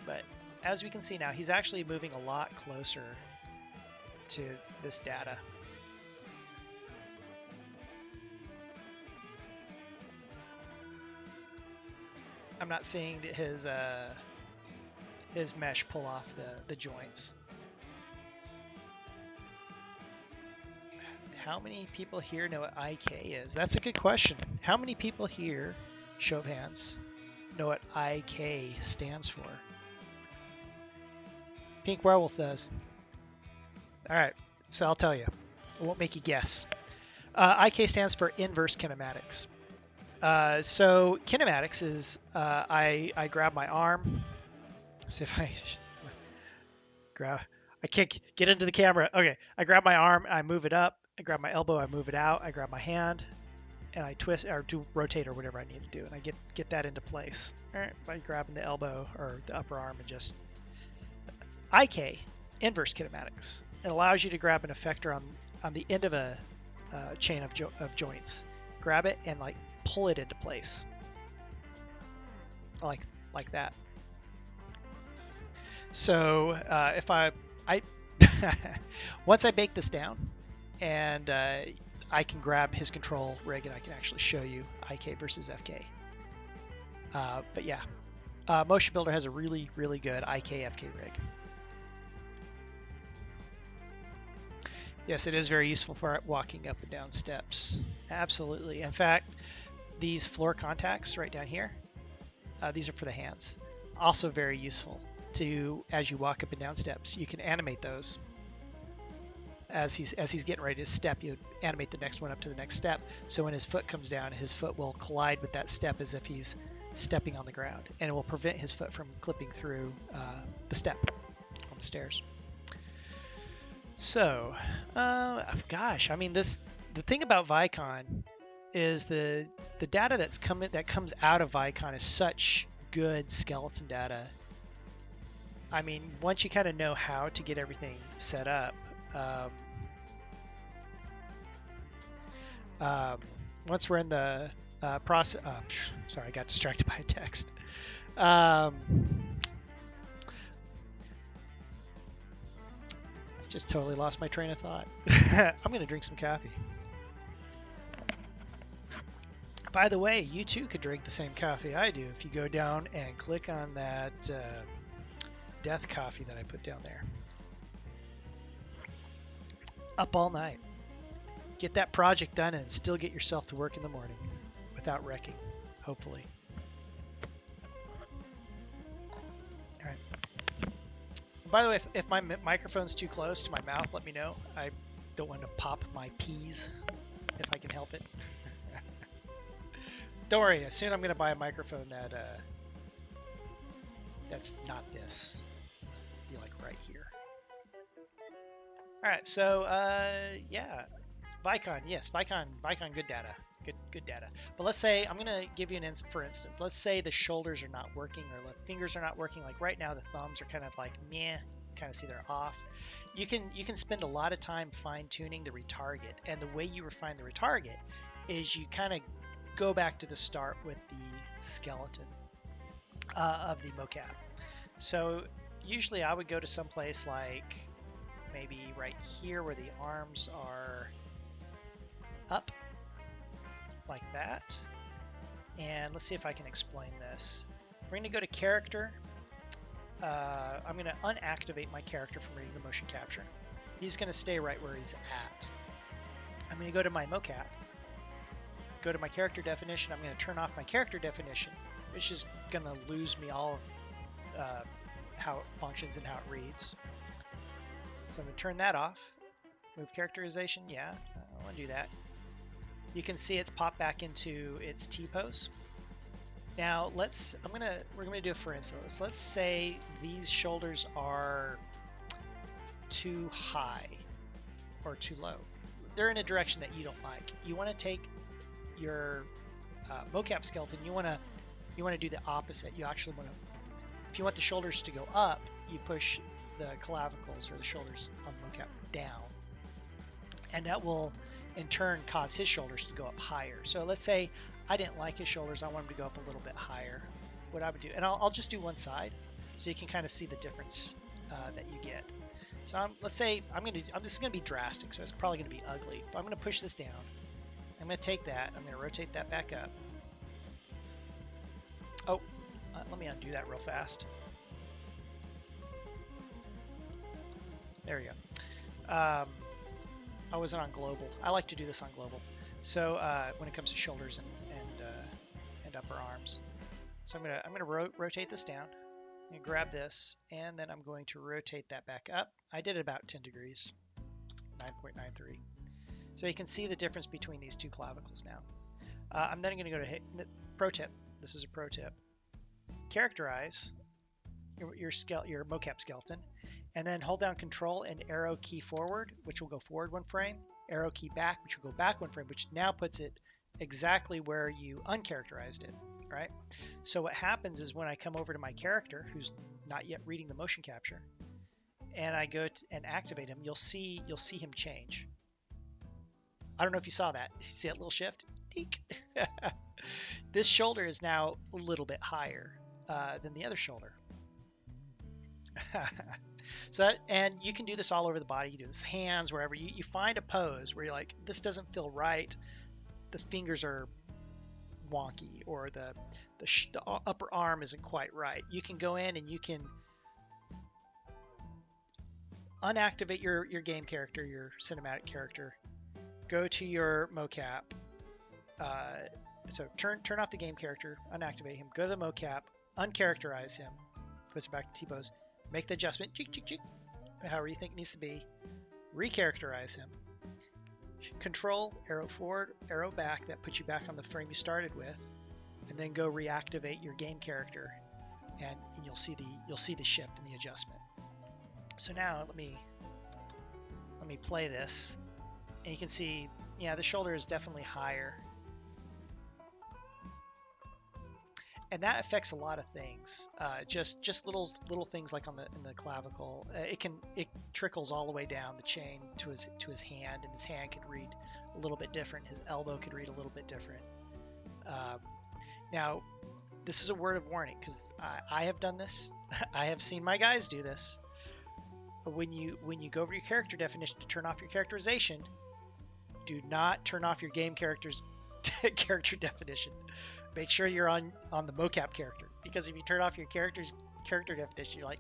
But as we can see now, he's actually moving a lot closer to this data. I'm not seeing his mesh pull off the joints. How many people here know what IK is? That's a good question. How many people here, show of hands, know what IK stands for? Pink Werewolf does. All right, so I'll tell you. I won't make you guess. IK stands for inverse kinematics. So kinematics is I grab my arm. Let's see if I grab. I can't get into the camera. Okay, I grab my arm, I move it up. I grab my elbow, I move it out. I grab my hand, and I twist or do rotate or whatever I need to do, and I get that into place. All right, by grabbing the elbow or the upper arm and just IK, inverse kinematics. It allows you to grab an effector on the end of a chain of joints. Grab it and like pull it into place, like that. So if I once I bake this down, and I can grab his control rig and I can actually show you IK versus FK. But yeah, Motionbuilder has a really, really good IK FK rig. Yes, it is very useful for walking up and down steps. Absolutely. In fact, these floor contacts right down here, these are for the hands. Also very useful as you walk up and down steps. You can animate those. As he's getting ready to step, you animate the next one up to the next step. So when his foot comes down, his foot will collide with that step as if he's stepping on the ground, and it will prevent his foot from clipping through the step on the stairs. So, gosh, I mean, the thing about Vicon is the data that comes out of Vicon is such good skeleton data. I mean, once you kind of know how to get everything set up. Once we're in the process, sorry, I got distracted by a text. Just totally lost my train of thought. I'm gonna drink some coffee. By the way, you too could drink the same coffee I do if you go down and click on that death coffee that I put down there. Up all night. Get that project done and still get yourself to work in the morning without wrecking, hopefully. All right. By the way, if my microphone's too close to my mouth, let me know. I don't want to pop my peas if I can help it. Don't worry, soon I'm going to buy a microphone that's not this. Be like right here. All right, so yeah, Vicon, yes, Vicon, good data, good data. But let's say I'm gonna give you for instance. Let's say the shoulders are not working or the fingers are not working. Like right now, the thumbs are kind of like meh, kind of see they're off. You can spend a lot of time fine tuning the retarget, and the way you refine the retarget is you kind of go back to the start with the skeleton of the mocap. So usually I would go to some place like maybe right here where the arms are up like that. And let's see if I can explain this. We're going to go to character. I'm going to unactivate my character from reading the motion capture. He's going to stay right where he's at. I'm going to go to my mocap, go to my character definition. I'm going to turn off my character definition, which is going to lose me all of how it functions and how it reads. So I'm going to turn that off. Move characterization, yeah, I want to do that. You can see it's popped back into its T-pose. Now we're gonna do it for instance. Let's say these shoulders are too high or too low. They're in a direction that you don't like. You want to take your mocap skeleton. You want to do the opposite. You actually want to, if you want the shoulders to go up, you push the clavicles or the shoulders on the mocap down, and that will in turn cause his shoulders to go up higher. So let's say I didn't like his shoulders. I want him to go up a little bit higher. What I would do, and I'll just do one side, so you can kind of see the difference that you get. So let's say this is gonna be drastic, so it's probably gonna be ugly. But I'm gonna push this down. I'm gonna take that. I'm gonna rotate that back up. Oh, let me undo that real fast. There we go. I wasn't on global. I like to do this on global. So when it comes to shoulders and upper arms. So I'm gonna rotate this down. I'm gonna grab this, and then I'm going to rotate that back up. I did it about 10 degrees, 9.93. So you can see the difference between these two clavicles now. I'm then going to go to pro tip. This is a pro tip. Characterize your mocap skeleton, and then hold down Control and arrow key forward, which will go forward one frame. Arrow key back, which will go back one frame, which now puts it exactly where you uncharacterized it. Right? So what happens is when I come over to my character, who's not yet reading the motion capture, and I go and activate him, you'll see him change. I don't know if you saw that. You see that little shift? Eek. This shoulder is now a little bit higher than the other shoulder. So and you can do this all over the body. You do this hands, wherever you find a pose where you're like, this doesn't feel right. The fingers are wonky, or the upper arm isn't quite right. You can go in and you can unactivate your game character, your cinematic character, go to your mocap, so turn off the game character, unactivate him, go to the mocap, uncharacterize him, puts it back to T-pose, make the adjustment, however you think it needs to be, recharacterize him, Control, arrow forward, arrow back, that puts you back on the frame you started with, and then go reactivate your game character, and you'll see the shift in the adjustment. So now let me play this, and you can see, yeah, the shoulder is definitely higher, and that affects a lot of things. Just little things like in the clavicle. It trickles all the way down the chain to his hand, and his hand could read a little bit different. His elbow could read a little bit different. Now, this is a word of warning, because I have done this. I have seen my guys do this. But when you go over your character definition to turn off your characterization, do not turn off your game character's character definition. Make sure you're on the mocap character, because if you turn off your character's character definition, you're like,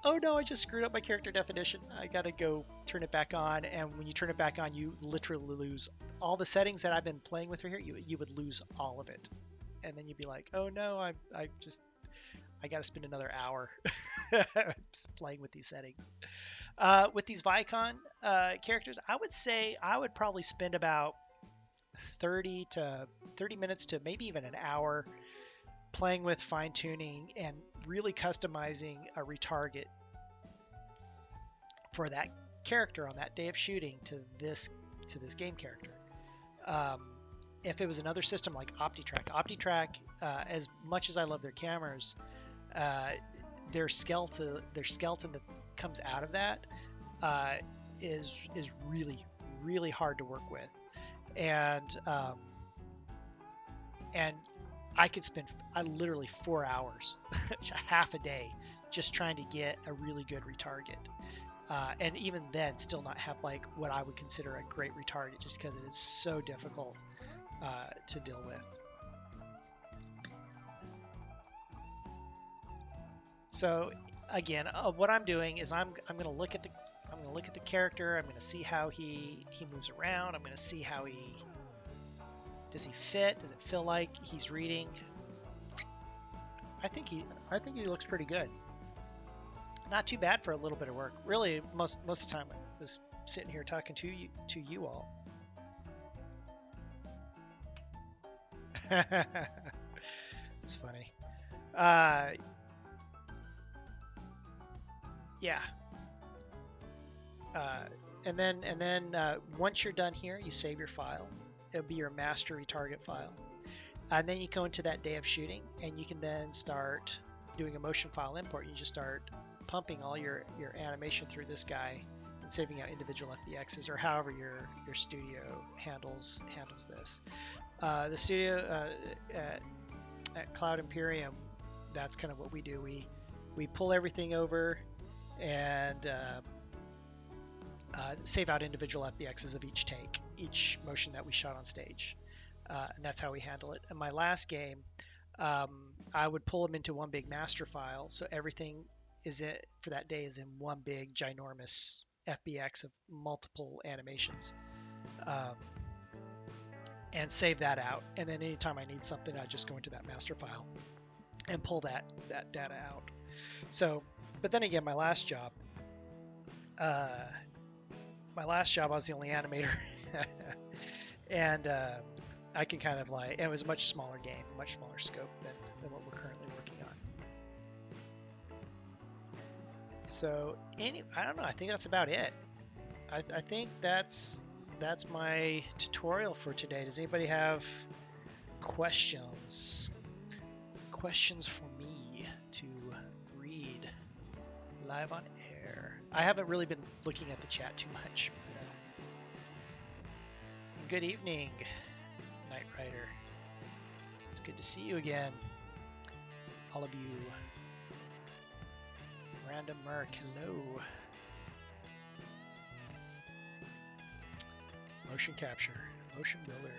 oh no, I just screwed up my character definition. I gotta go turn it back on. And when you turn it back on, you literally lose all the settings that I've been playing with right here. You would lose all of it, and then you'd be like, oh no, I gotta spend another hour playing with these settings. With these Vicon characters, I would say I would probably spend about 30 minutes to maybe even an hour playing with fine-tuning and really customizing a retarget for that character on that day of shooting to this game character. If it was another system like OptiTrack, as much as I love their cameras, their skeleton that comes out of that is really hard to work with. And I could spend literally 4 hours, half a day, just trying to get a really good retarget. And even then, still not have like what I would consider a great retarget, just because it is so difficult to deal with. So again, what I'm doing is I'm going to look at the character. I'm going to see how he moves around. I'm going to see how does he fit? Does it feel like he's reading? I think he looks pretty good. Not too bad for a little bit of work. Really, most of the time I was sitting here talking to you all. It's funny. Yeah. And then once you're done here, you save your file. It'll be your master retarget file. And then you go into that day of shooting, and you can then start doing a motion file import. You just start pumping all your animation through this guy and saving out individual FBXs, or however your studio handles this. The studio at Cloud Imperium, that's kind of what we do. We pull everything over and save out individual FBXs of each take, each motion that we shot on stage. And that's how we handle it. In my last game, I would pull them into one big master file, so everything for that day is in one big ginormous FBX of multiple animations, and save that out. And then anytime I need something, I just go into that master file and pull that data out. So, but then again, my last job, I was the only animator, and I can kind of it was a much smaller game, much smaller scope than what we're currently working on. So I don't know, I think that's about it. I think that's my tutorial for today. Does anybody have questions? Questions for me to read live on air? I haven't really been looking at the chat too much. Good evening, Knight Rider. It's good to see you again. All of you. Random Merc, hello. Motion capture, Motionbuilder.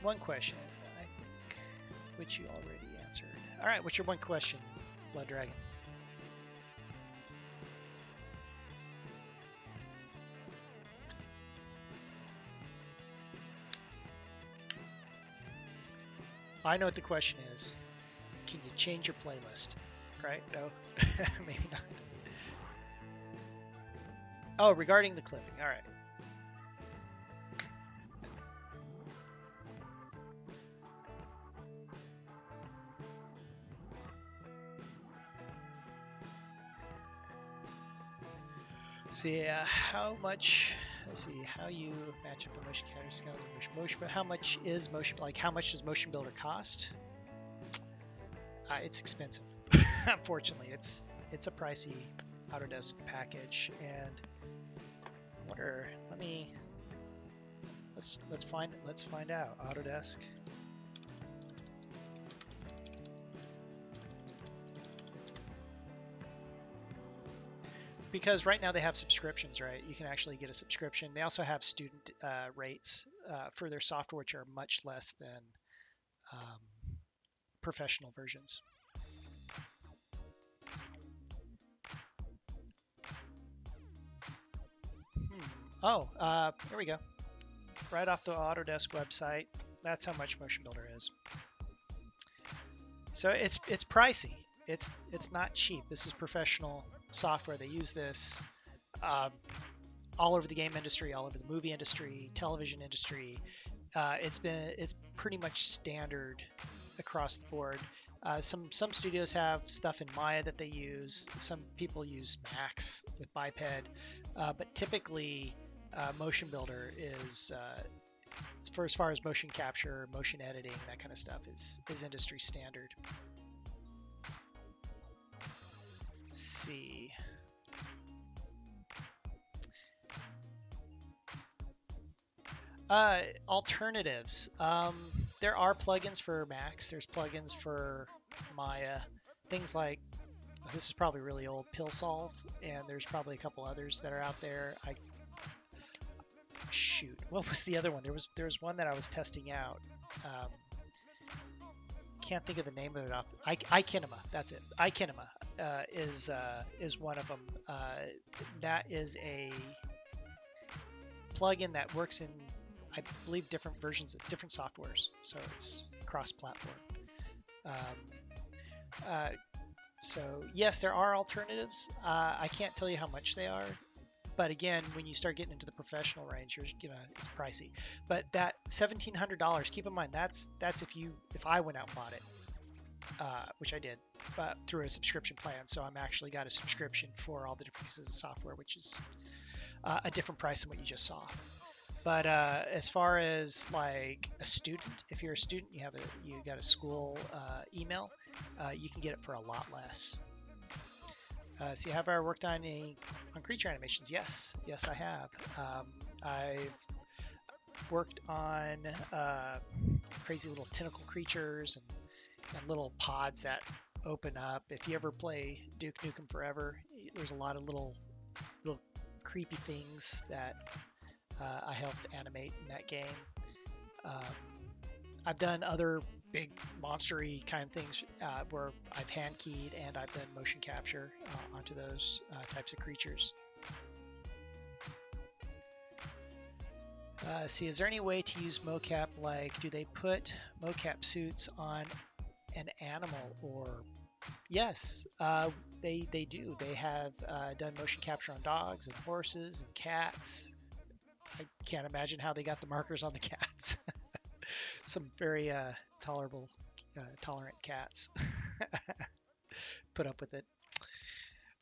One question, I think, which you already answered. All right, what's your one question, Blood Dragon? I know what the question is. Can you change your playlist? Right? No, maybe not. Oh, regarding the clipping. All right. See how much. Let's see how you match up the motion capture scale with motion. But how much is motion? Like how much does Motionbuilder cost? It's expensive. Unfortunately, it's a pricey Autodesk package, and I wonder. Let's find out. Autodesk. Because right now they have subscriptions, right? You can actually get a subscription. They also have student rates for their software, which are much less than professional versions. Oh, here we go. Right off the Autodesk website. That's how much Motionbuilder is. So it's pricey. It's not cheap. This is professional software. They use this all over the game industry, all over the movie industry, television industry. It's pretty much standard across the board. Some studios have stuff in Maya that they use. Some people use Max with Biped, but typically Motionbuilder is for as far as motion capture, motion editing, that kind of stuff is industry standard. Let's see. Alternatives. There are plugins for Max. There's plugins for Maya. Things like, this is probably really old, PillSolve, and there's probably a couple others that are out there. Shoot, what was the other one? There was one that I was testing out. Can't think of the name of it off. iKinema, that's it. iKinema is one of them. That is a plugin that works in, I believe, different versions of different softwares, so it's cross-platform. So yes, there are alternatives. I can't tell you how much they are, but again, when you start getting into the professional range, it's pricey. But that $1,700, keep in mind, that's if I went out and bought it. which I did, through a subscription plan. So I'm actually got a subscription for all the different pieces of software, which is a different price than what you just saw. But as far as like a student, if you're a student, you got a school email, you can get it for a lot less. So have I worked on creature animations? Yes, I have. I've worked on crazy little tentacle creatures and little pods that open up. If you ever play Duke Nukem Forever, there's a lot of little creepy things that I helped animate in that game. I've done other big monster-y kind of things where I've hand keyed and I've done motion capture onto those types of creatures. See, is there any way to use mocap? Like, do they put mocap suits on an animal? Or yes, they do. They have done motion capture on dogs and horses and cats. I can't imagine how they got the markers on the cats. Some very tolerant cats put up with it.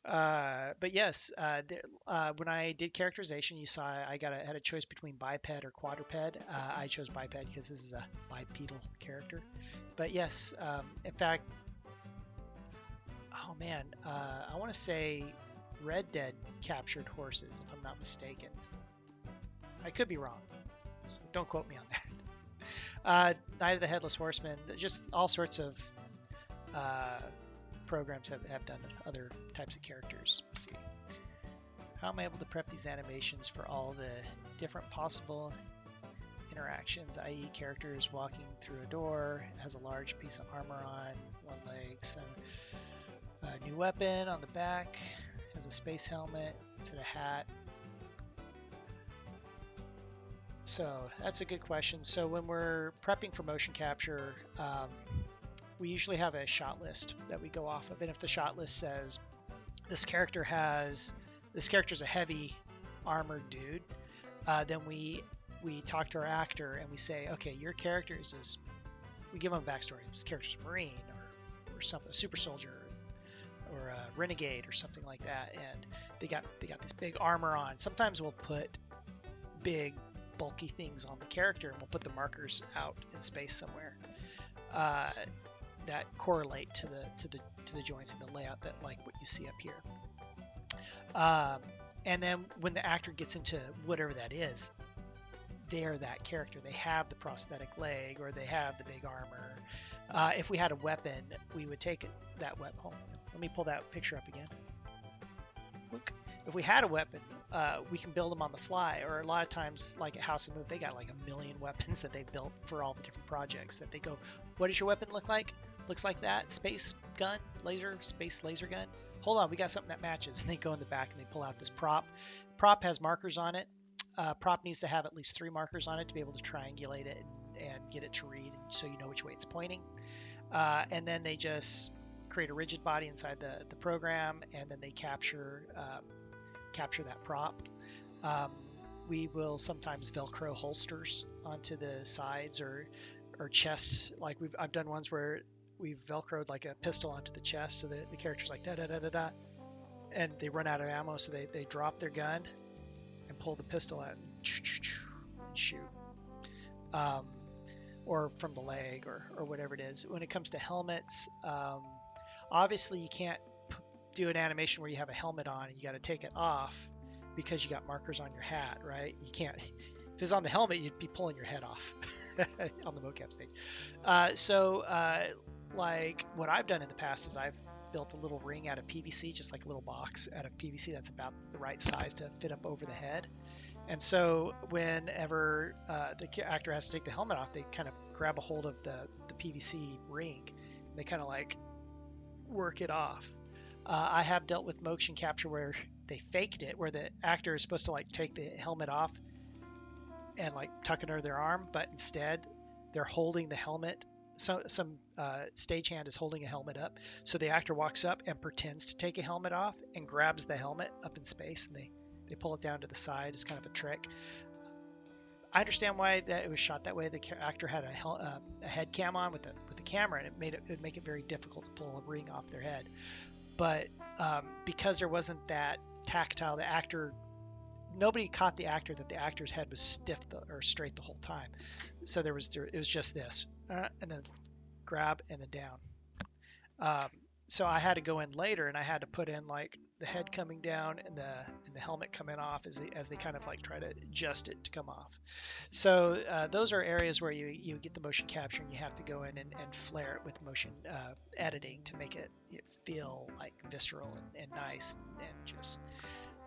But yes, when I did characterization, you saw I had a choice between biped or quadruped. I chose biped because this is a bipedal character. But yes, in fact, oh man, I want to say Red Dead captured horses, if I'm not mistaken. I could be wrong, so don't quote me on that. Night of the Headless Horseman, just all sorts of programs have done other types of characters. Let's see. How am I able to prep these animations for all the different possible interactions, i.e. characters walking through a door, has a large piece of armor on, one leg, a new weapon on the back, has a space helmet, it's a hat. So that's a good question. So when we're prepping for motion capture, we usually have a shot list that we go off of, and if the shot list says this character's a heavy armored dude, then we talk to our actor and we say, okay, your character is this. We give them a backstory. This character's a Marine or something, a super soldier or a renegade or something like that, and they got this big armor on. Sometimes we'll put big bulky things on the character and we'll put the markers out in space somewhere that correlate to the joints and the layout, that like what you see up here. And then when the actor gets into whatever that is, they're that character. They have the prosthetic leg or they have the big armor. If we had a weapon, we would take that weapon home. Let me pull that picture up again. Look. If we had a weapon, we can build them on the fly, or a lot of times, like at House of Move, they got like 1 million weapons that they built for all the different projects that they go, what does your weapon look like? Looks like that. Space gun, space laser gun. Hold on, we got something that matches. And they go in the back and they pull out this prop. Prop has markers on it. Prop needs to have at least 3 markers on it to be able to triangulate it and get it to read, so you know which way it's pointing. And then they just create a rigid body inside the program, and then they capture that prop. We will sometimes Velcro holsters onto the sides or chests. Like I've done ones where we've Velcroed like a pistol onto the chest, so the character's like da da da da da, and they run out of ammo, so they drop their gun and pull the pistol out and shoot, or from the leg or whatever it is. When it comes to helmets, obviously you can't do an animation where you have a helmet on and you got to take it off because you got markers on your hat, right? You can't. If it's on the helmet, you'd be pulling your head off on the mocap stage. Like what I've done in the past is I've built a little ring out of PVC, just like a little box out of PVC that's about the right size to fit up over the head. And so whenever the actor has to take the helmet off, they kind of grab a hold of the PVC ring. And they kind of like work it off. I have dealt with motion capture where they faked it, where the actor is supposed to like take the helmet off and like tuck it under their arm, but instead they're holding the helmet. So some stagehand is holding a helmet up. So the actor walks up and pretends to take a helmet off and grabs the helmet up in space, and they pull it down to the side. It's kind of a trick. I understand why that it was shot that way. The actor had a head cam on with the camera, and it'd make it very difficult to pull a ring off their head. But because there wasn't that tactile, nobody caught the actor that the actor's head was stiff or straight the whole time. So it was just this, and then grab and then down. So I had to go in later, and I had to put in like the head coming down and the helmet coming off as they kind of like try to adjust it to come off. So those are areas where you get the motion capture, and you have to go in and flare it with motion editing to make it feel like visceral and nice and just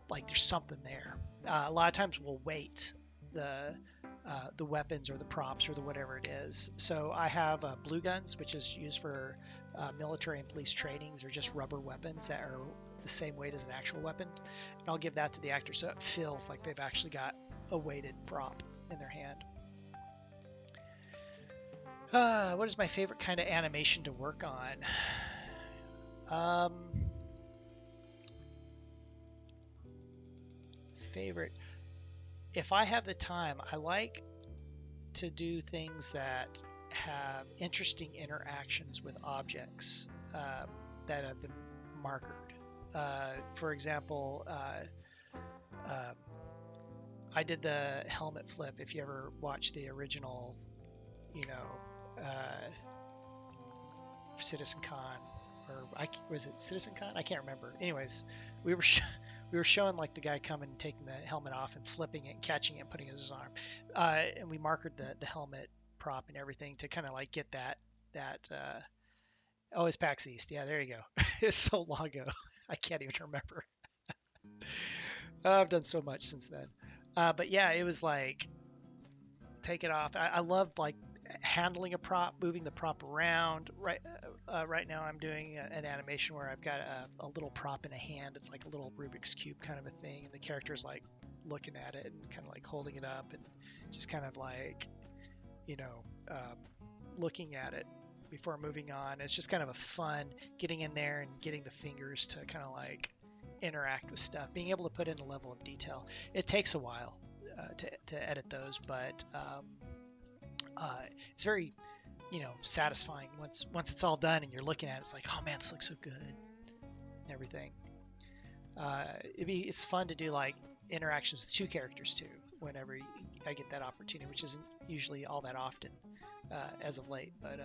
like there's something there. A lot of times we'll weight the weapons or the props or the whatever it is. So I have blue guns, which is used for military and police trainings, or just rubber weapons that are the same weight as an actual weapon. And I'll give that to the actor so it feels like they've actually got a weighted prop in their hand. What is my favorite kind of animation to work on? Favorite. If I have the time, I like to do things that have interesting interactions with objects that have been markered. For example, I did the helmet flip. If you ever watched the original, Citizen Con, or was it Citizen Con? I can't remember. Anyways, we were showing like the guy coming and taking the helmet off and flipping it and catching it and putting it in his arm, and we markered the helmet prop and everything to kind of like get that oh, it's PAX East. Yeah, there you go. It's so long ago. I can't even remember. I've done so much since then. But yeah, it was like, take it off. I love like handling a prop, moving the prop around. Right now I'm doing an animation where I've got a little prop in a hand. It's like a little Rubik's Cube kind of a thing. And the character's like looking at it and kind of like holding it up and just kind of like, looking at it before moving on. It's just kind of a fun getting in there and getting the fingers to kind of like interact with stuff, being able to put in a level of detail. It takes a while to edit those, but it's very satisfying once it's all done and you're looking at it. It's like, oh man, this looks so good and everything. It's fun to do like interactions with two characters too whenever I get that opportunity, which isn't usually all that often as of late, but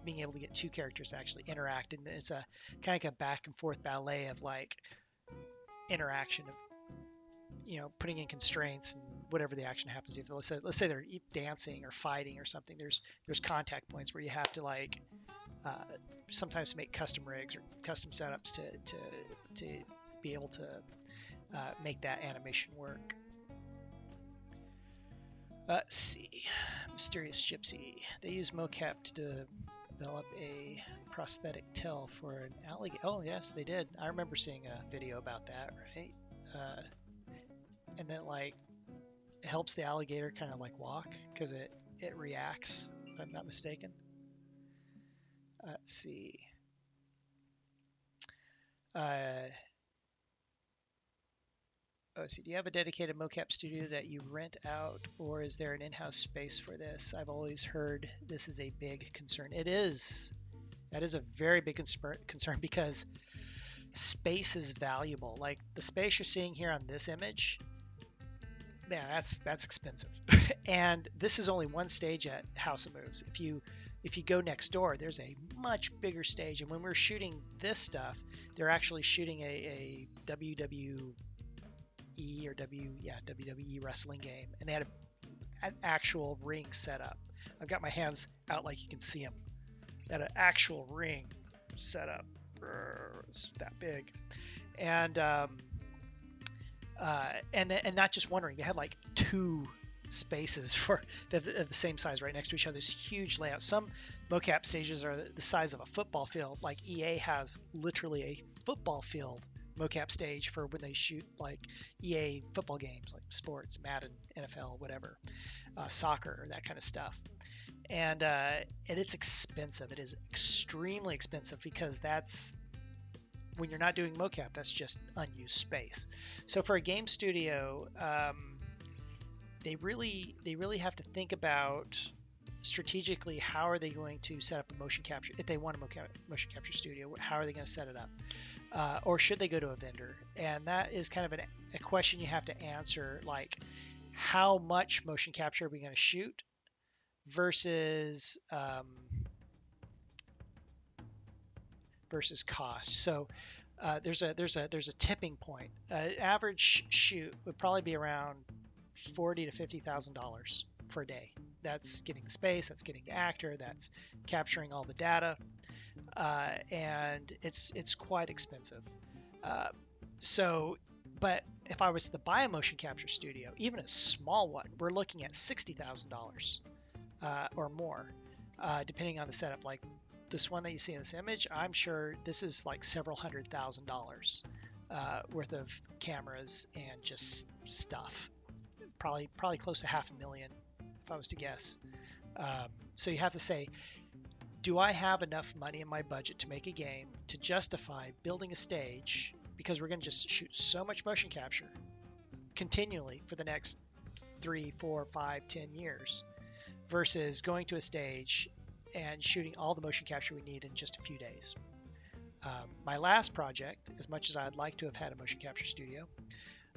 being able to get two characters to actually interact, and it's a kind of like a back and forth ballet of like interaction of putting in constraints and whatever the action happens. If let's say they're dancing or fighting or something, there's contact points where you have to like sometimes make custom rigs or custom setups to be able to make that animation work. Let's see. Mysterious Gypsy. They use mocap to develop a prosthetic tail for an alligator. Oh yes, they did. I remember seeing a video about that, right? And then like it helps the alligator kind of like walk because it reacts, if I'm not mistaken. Let's see. Do you have a dedicated mocap studio that you rent out, or is there an in-house space for this? I've always heard this is a big concern. It is. That is a very big concern because space is valuable. Like the space you're seeing here on this image, man, that's expensive. And this is only one stage at House of Moves. If you go next door, there's a much bigger stage. And when we're shooting this stuff, they're actually shooting a WWE wrestling game, and they had an actual ring set up. I've got my hands out like you can see them. They had an actual ring set up. It's that big, and not just one ring. They had like two spaces for the same size right next to each other. This huge layout. Some mocap stages are the size of a football field. Like EA has literally a football field mocap stage for when they shoot like EA football games, like sports, Madden, NFL, whatever, soccer, that kind of stuff. And it's expensive. It is extremely expensive because that's when you're not doing mocap, that's just unused space. So for a game studio, they really have to think about strategically, how are they going to set up a motion capture if they want a motion capture studio? How are they going to set it up, or should they go to a vendor? And that is kind of a question you have to answer, like how much motion capture are we going to shoot versus versus cost. So there's a tipping point. Average shoot would probably be around $40,000 to $50,000 for a day. That's getting the space, that's getting the actor, that's capturing all the data, and it's quite expensive. But if I was to buy a motion capture studio, even a small one, we're looking at $60,000 or more, depending on the setup. Like this one that you see in this image, I'm sure this is like several $100,000 worth of cameras and just stuff. Probably close to $500,000 if I was to guess. So you have to say, do I have enough money in my budget to make a game to justify building a stage, because we're going to just shoot so much motion capture continually for the next 3, 4, 5, 10 years, versus going to a stage and shooting all the motion capture we need in just a few days. My last project, as much as I'd like to have had a motion capture studio,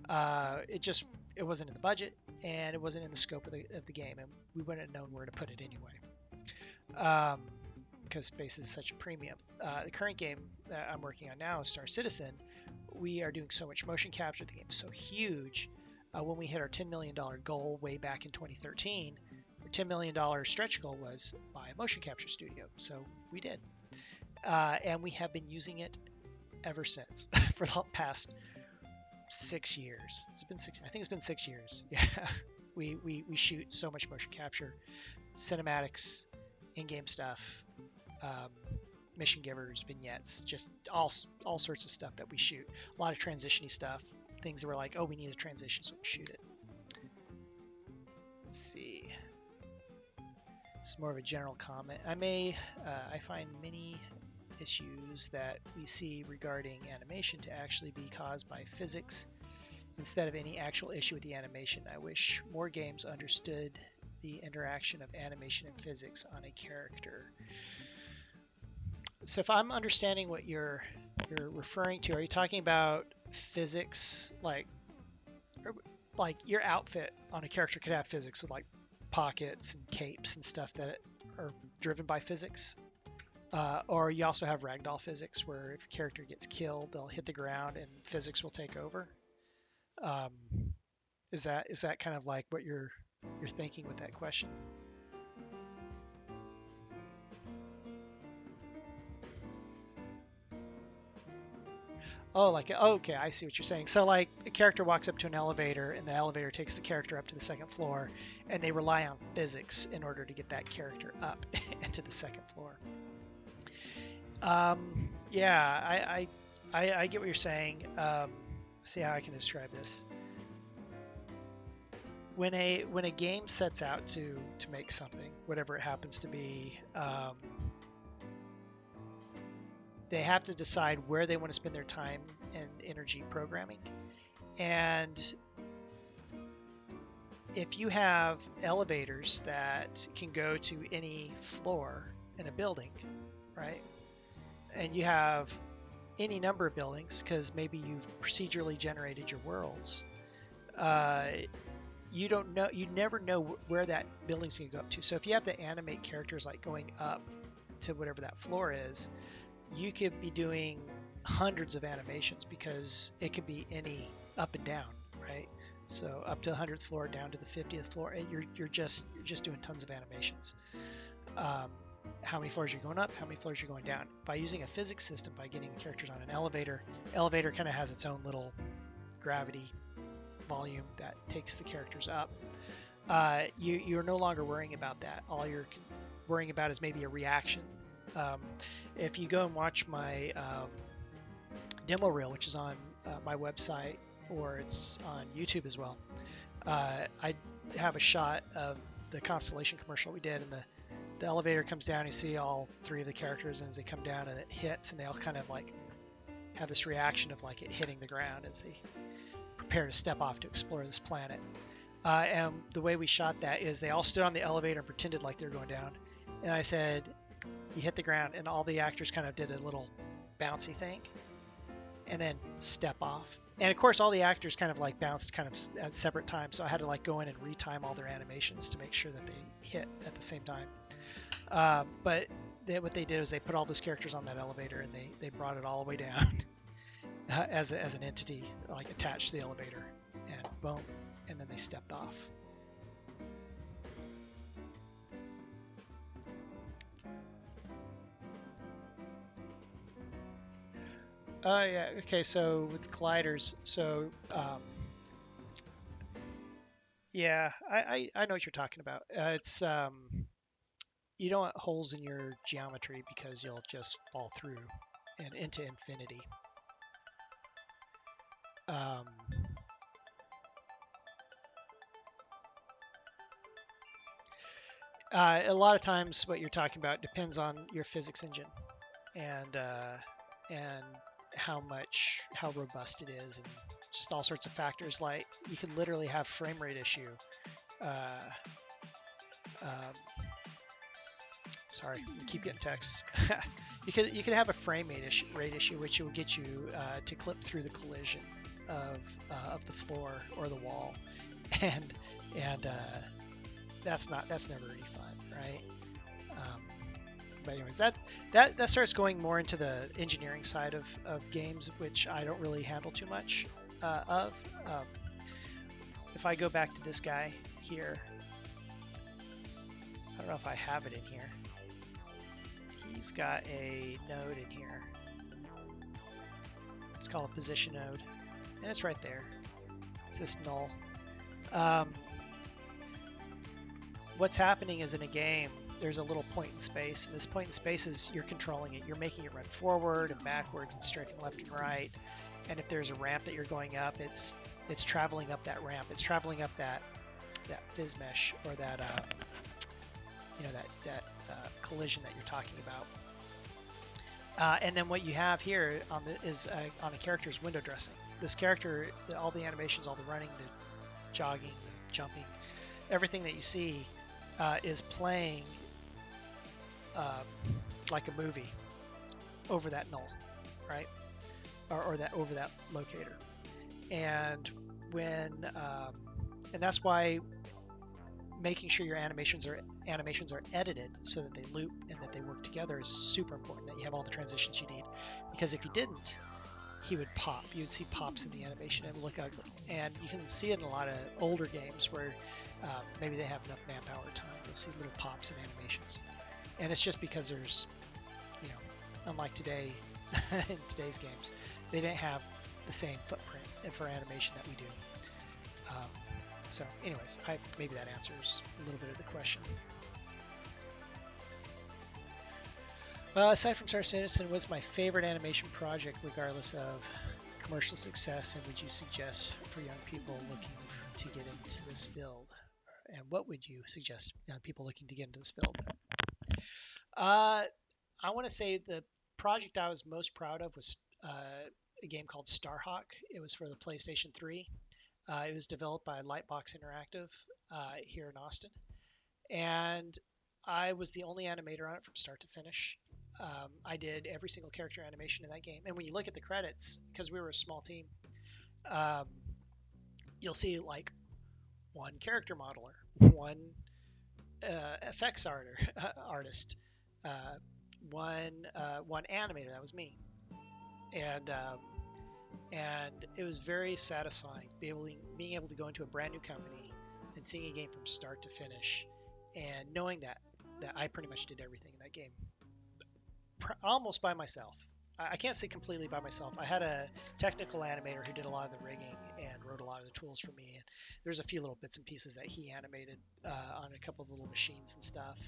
it wasn't in the budget and it wasn't in the scope of the game, and we wouldn't have known where to put it anyway, because space is such a premium. The current game that I'm working on now, Star Citizen, we are doing so much motion capture. The game is so huge. When we hit our $10 million goal way back in 2013, our $10 million stretch goal was buy a motion capture studio. So we did. And we have been using it ever since for the past 6 years. It's been 6. I think it's been 6 years. Yeah, we shoot so much motion capture, cinematics, in-game stuff, mission givers, vignettes, just all sorts of stuff that we shoot. A lot of transition-y stuff, things that were like, oh, we need a transition, so we shoot it. Let's see. It's more of a general comment. I find many issues that we see regarding animation to actually be caused by physics instead of any actual issue with the animation. I wish more games understood the interaction of animation and physics on a character. So if I'm understanding what you're referring to, are you talking about physics, like your outfit on a character could have physics with like pockets and capes and stuff that are driven by physics? Or you also have ragdoll physics, where if a character gets killed, they'll hit the ground and physics will take over. Is that kind of like what you're thinking with that question? Oh, okay, I see what you're saying. So like a character walks up to an elevator and the elevator takes the character up to the second floor, and they rely on physics in order to get that character up into the second floor. Yeah, I get what you're saying. See how I can describe this. When a game sets out to make something, whatever it happens to be, they have to decide where they want to spend their time and energy programming. And if you have elevators that can go to any floor in a building, right? And you have any number of buildings, because maybe you've procedurally generated your worlds, you never know where that building's going to go up to. So if you have to animate characters like going up to whatever that floor is, you could be doing hundreds of animations, because it could be any up and down, right? So up to the 100th floor, down to the 50th floor, and you're just doing tons of animations. How many floors you're going up, how many floors you're going down. By using a physics system, by getting the characters on an elevator kind of has its own little gravity volume that takes the characters up. You're no longer worrying about that. All you're worrying about is maybe a reaction. If you go and watch my demo reel, which is on my website, or it's on YouTube as well, I have a shot of the Constellation commercial we did, and the elevator comes down, you see all three of the characters, and as they come down and it hits, and they all kind of like have this reaction of like it hitting the ground as they prepare to step off to explore this planet. And the way we shot that is they all stood on the elevator and pretended like they were going down. And I said, you hit the ground, and all the actors kind of did a little bouncy thing and then step off. And of course, all the actors kind of like bounced kind of at separate times. So I had to like go in and retime all their animations to make sure that they hit at the same time. But what they did is they put all those characters on that elevator and they brought it all the way down as an entity, like attached to the elevator, and boom, and then they stepped off. Yeah, okay, so with colliders, so yeah, I know what you're talking about. It's you don't want holes in your geometry because you'll just fall through and into infinity. A lot of times what you're talking about depends on your physics engine and how robust it is, and just all sorts of factors. Like you could literally have frame rate issue. Sorry, we keep getting texts. you could have a frame rate issue, which will get you to clip through the collision of the floor or the wall, and that's never any fun, right? But anyways, that starts going more into the engineering side of games, which I don't really handle too much of. If I go back to this guy here, I don't know if I have it in here. He's got a node in here. It's called a position node, and it's right there. It's this null. What's happening is in a game, there's a little point in space, and this point in space is you're controlling it. You're making it run forward and backwards and strafing left and right. And if there's a ramp that you're going up, it's traveling up that ramp. It's traveling up that fizz mesh, or that collision that you're talking about. And then what you have here on a character's window dressing. This character, all the animations, all the running, the jogging, the jumping, everything that you see is playing like a movie over that null, right? Or that over that locator. And and that's why making sure your animations are edited so that they loop and that they work together is super important, that you have all the transitions you need. Because if you didn't, he would pop. You would see pops in the animation and look ugly. And you can see it in a lot of older games where maybe they have enough manpower time. You'll see little pops in animations. And it's just because there's, unlike today, in today's games, they didn't have the same footprint for animation that we do. So anyways, maybe that answers a little bit of the question. Aside from Star Citizen, what's my favorite animation project regardless of commercial success, and would you suggest for young people looking to get into this field? And what would you suggest young people looking to get into this field? I want to say the project I was most proud of was a game called Starhawk. It was for the PlayStation 3. It was developed by Lightbox Interactive here in Austin. And I was the only animator on it from start to finish. I did every single character animation in that game. And when you look at the credits, because we were a small team, you'll see like one character modeler, one effects artist, one animator. That was me. And it was very satisfying being able to go into a brand new company and seeing a game from start to finish, and knowing that I pretty much did everything in that game almost by myself. I can't say completely by myself. I had a technical animator who did a lot of the rigging and wrote a lot of the tools for me. And there's a few little bits and pieces that he animated on a couple of little machines and stuff.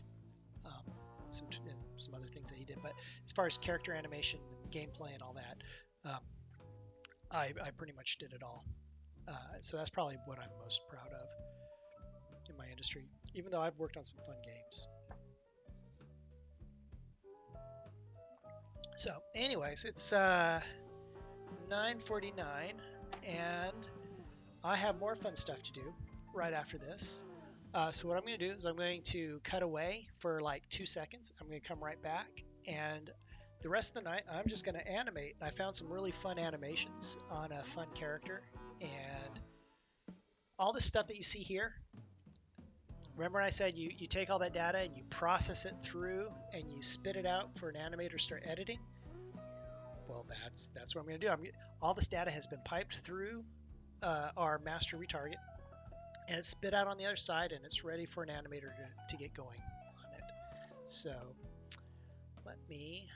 Some other things that he did. But as far as character animation and gameplay and all that, I pretty much did it all. So that's probably what I'm most proud of in my industry, even though I've worked on some fun games. So anyways, it's 9:49 and I have more fun stuff to do. right after this. So what I'm going to do is I'm going to cut away for like 2 seconds. I'm going to come right back, and the rest of the night I'm just going to animate. I found some really fun animations on a fun character, and all the stuff that you see here. Remember I said you take all that data and you process it through and you spit it out for an animator to start editing? Well, that's what I'm going to do. All this data has been piped through our master retarget, and it's spit out on the other side, and it's ready for an animator to get going on it. So let me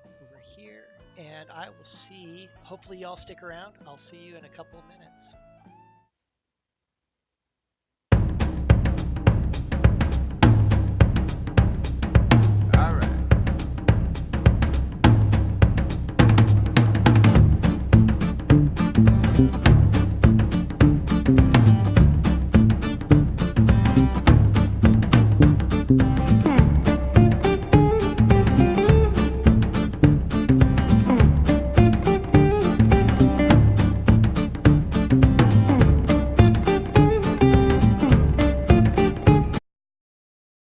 over here, and I will see, hopefully y'all stick around. I'll see you in a couple of minutes.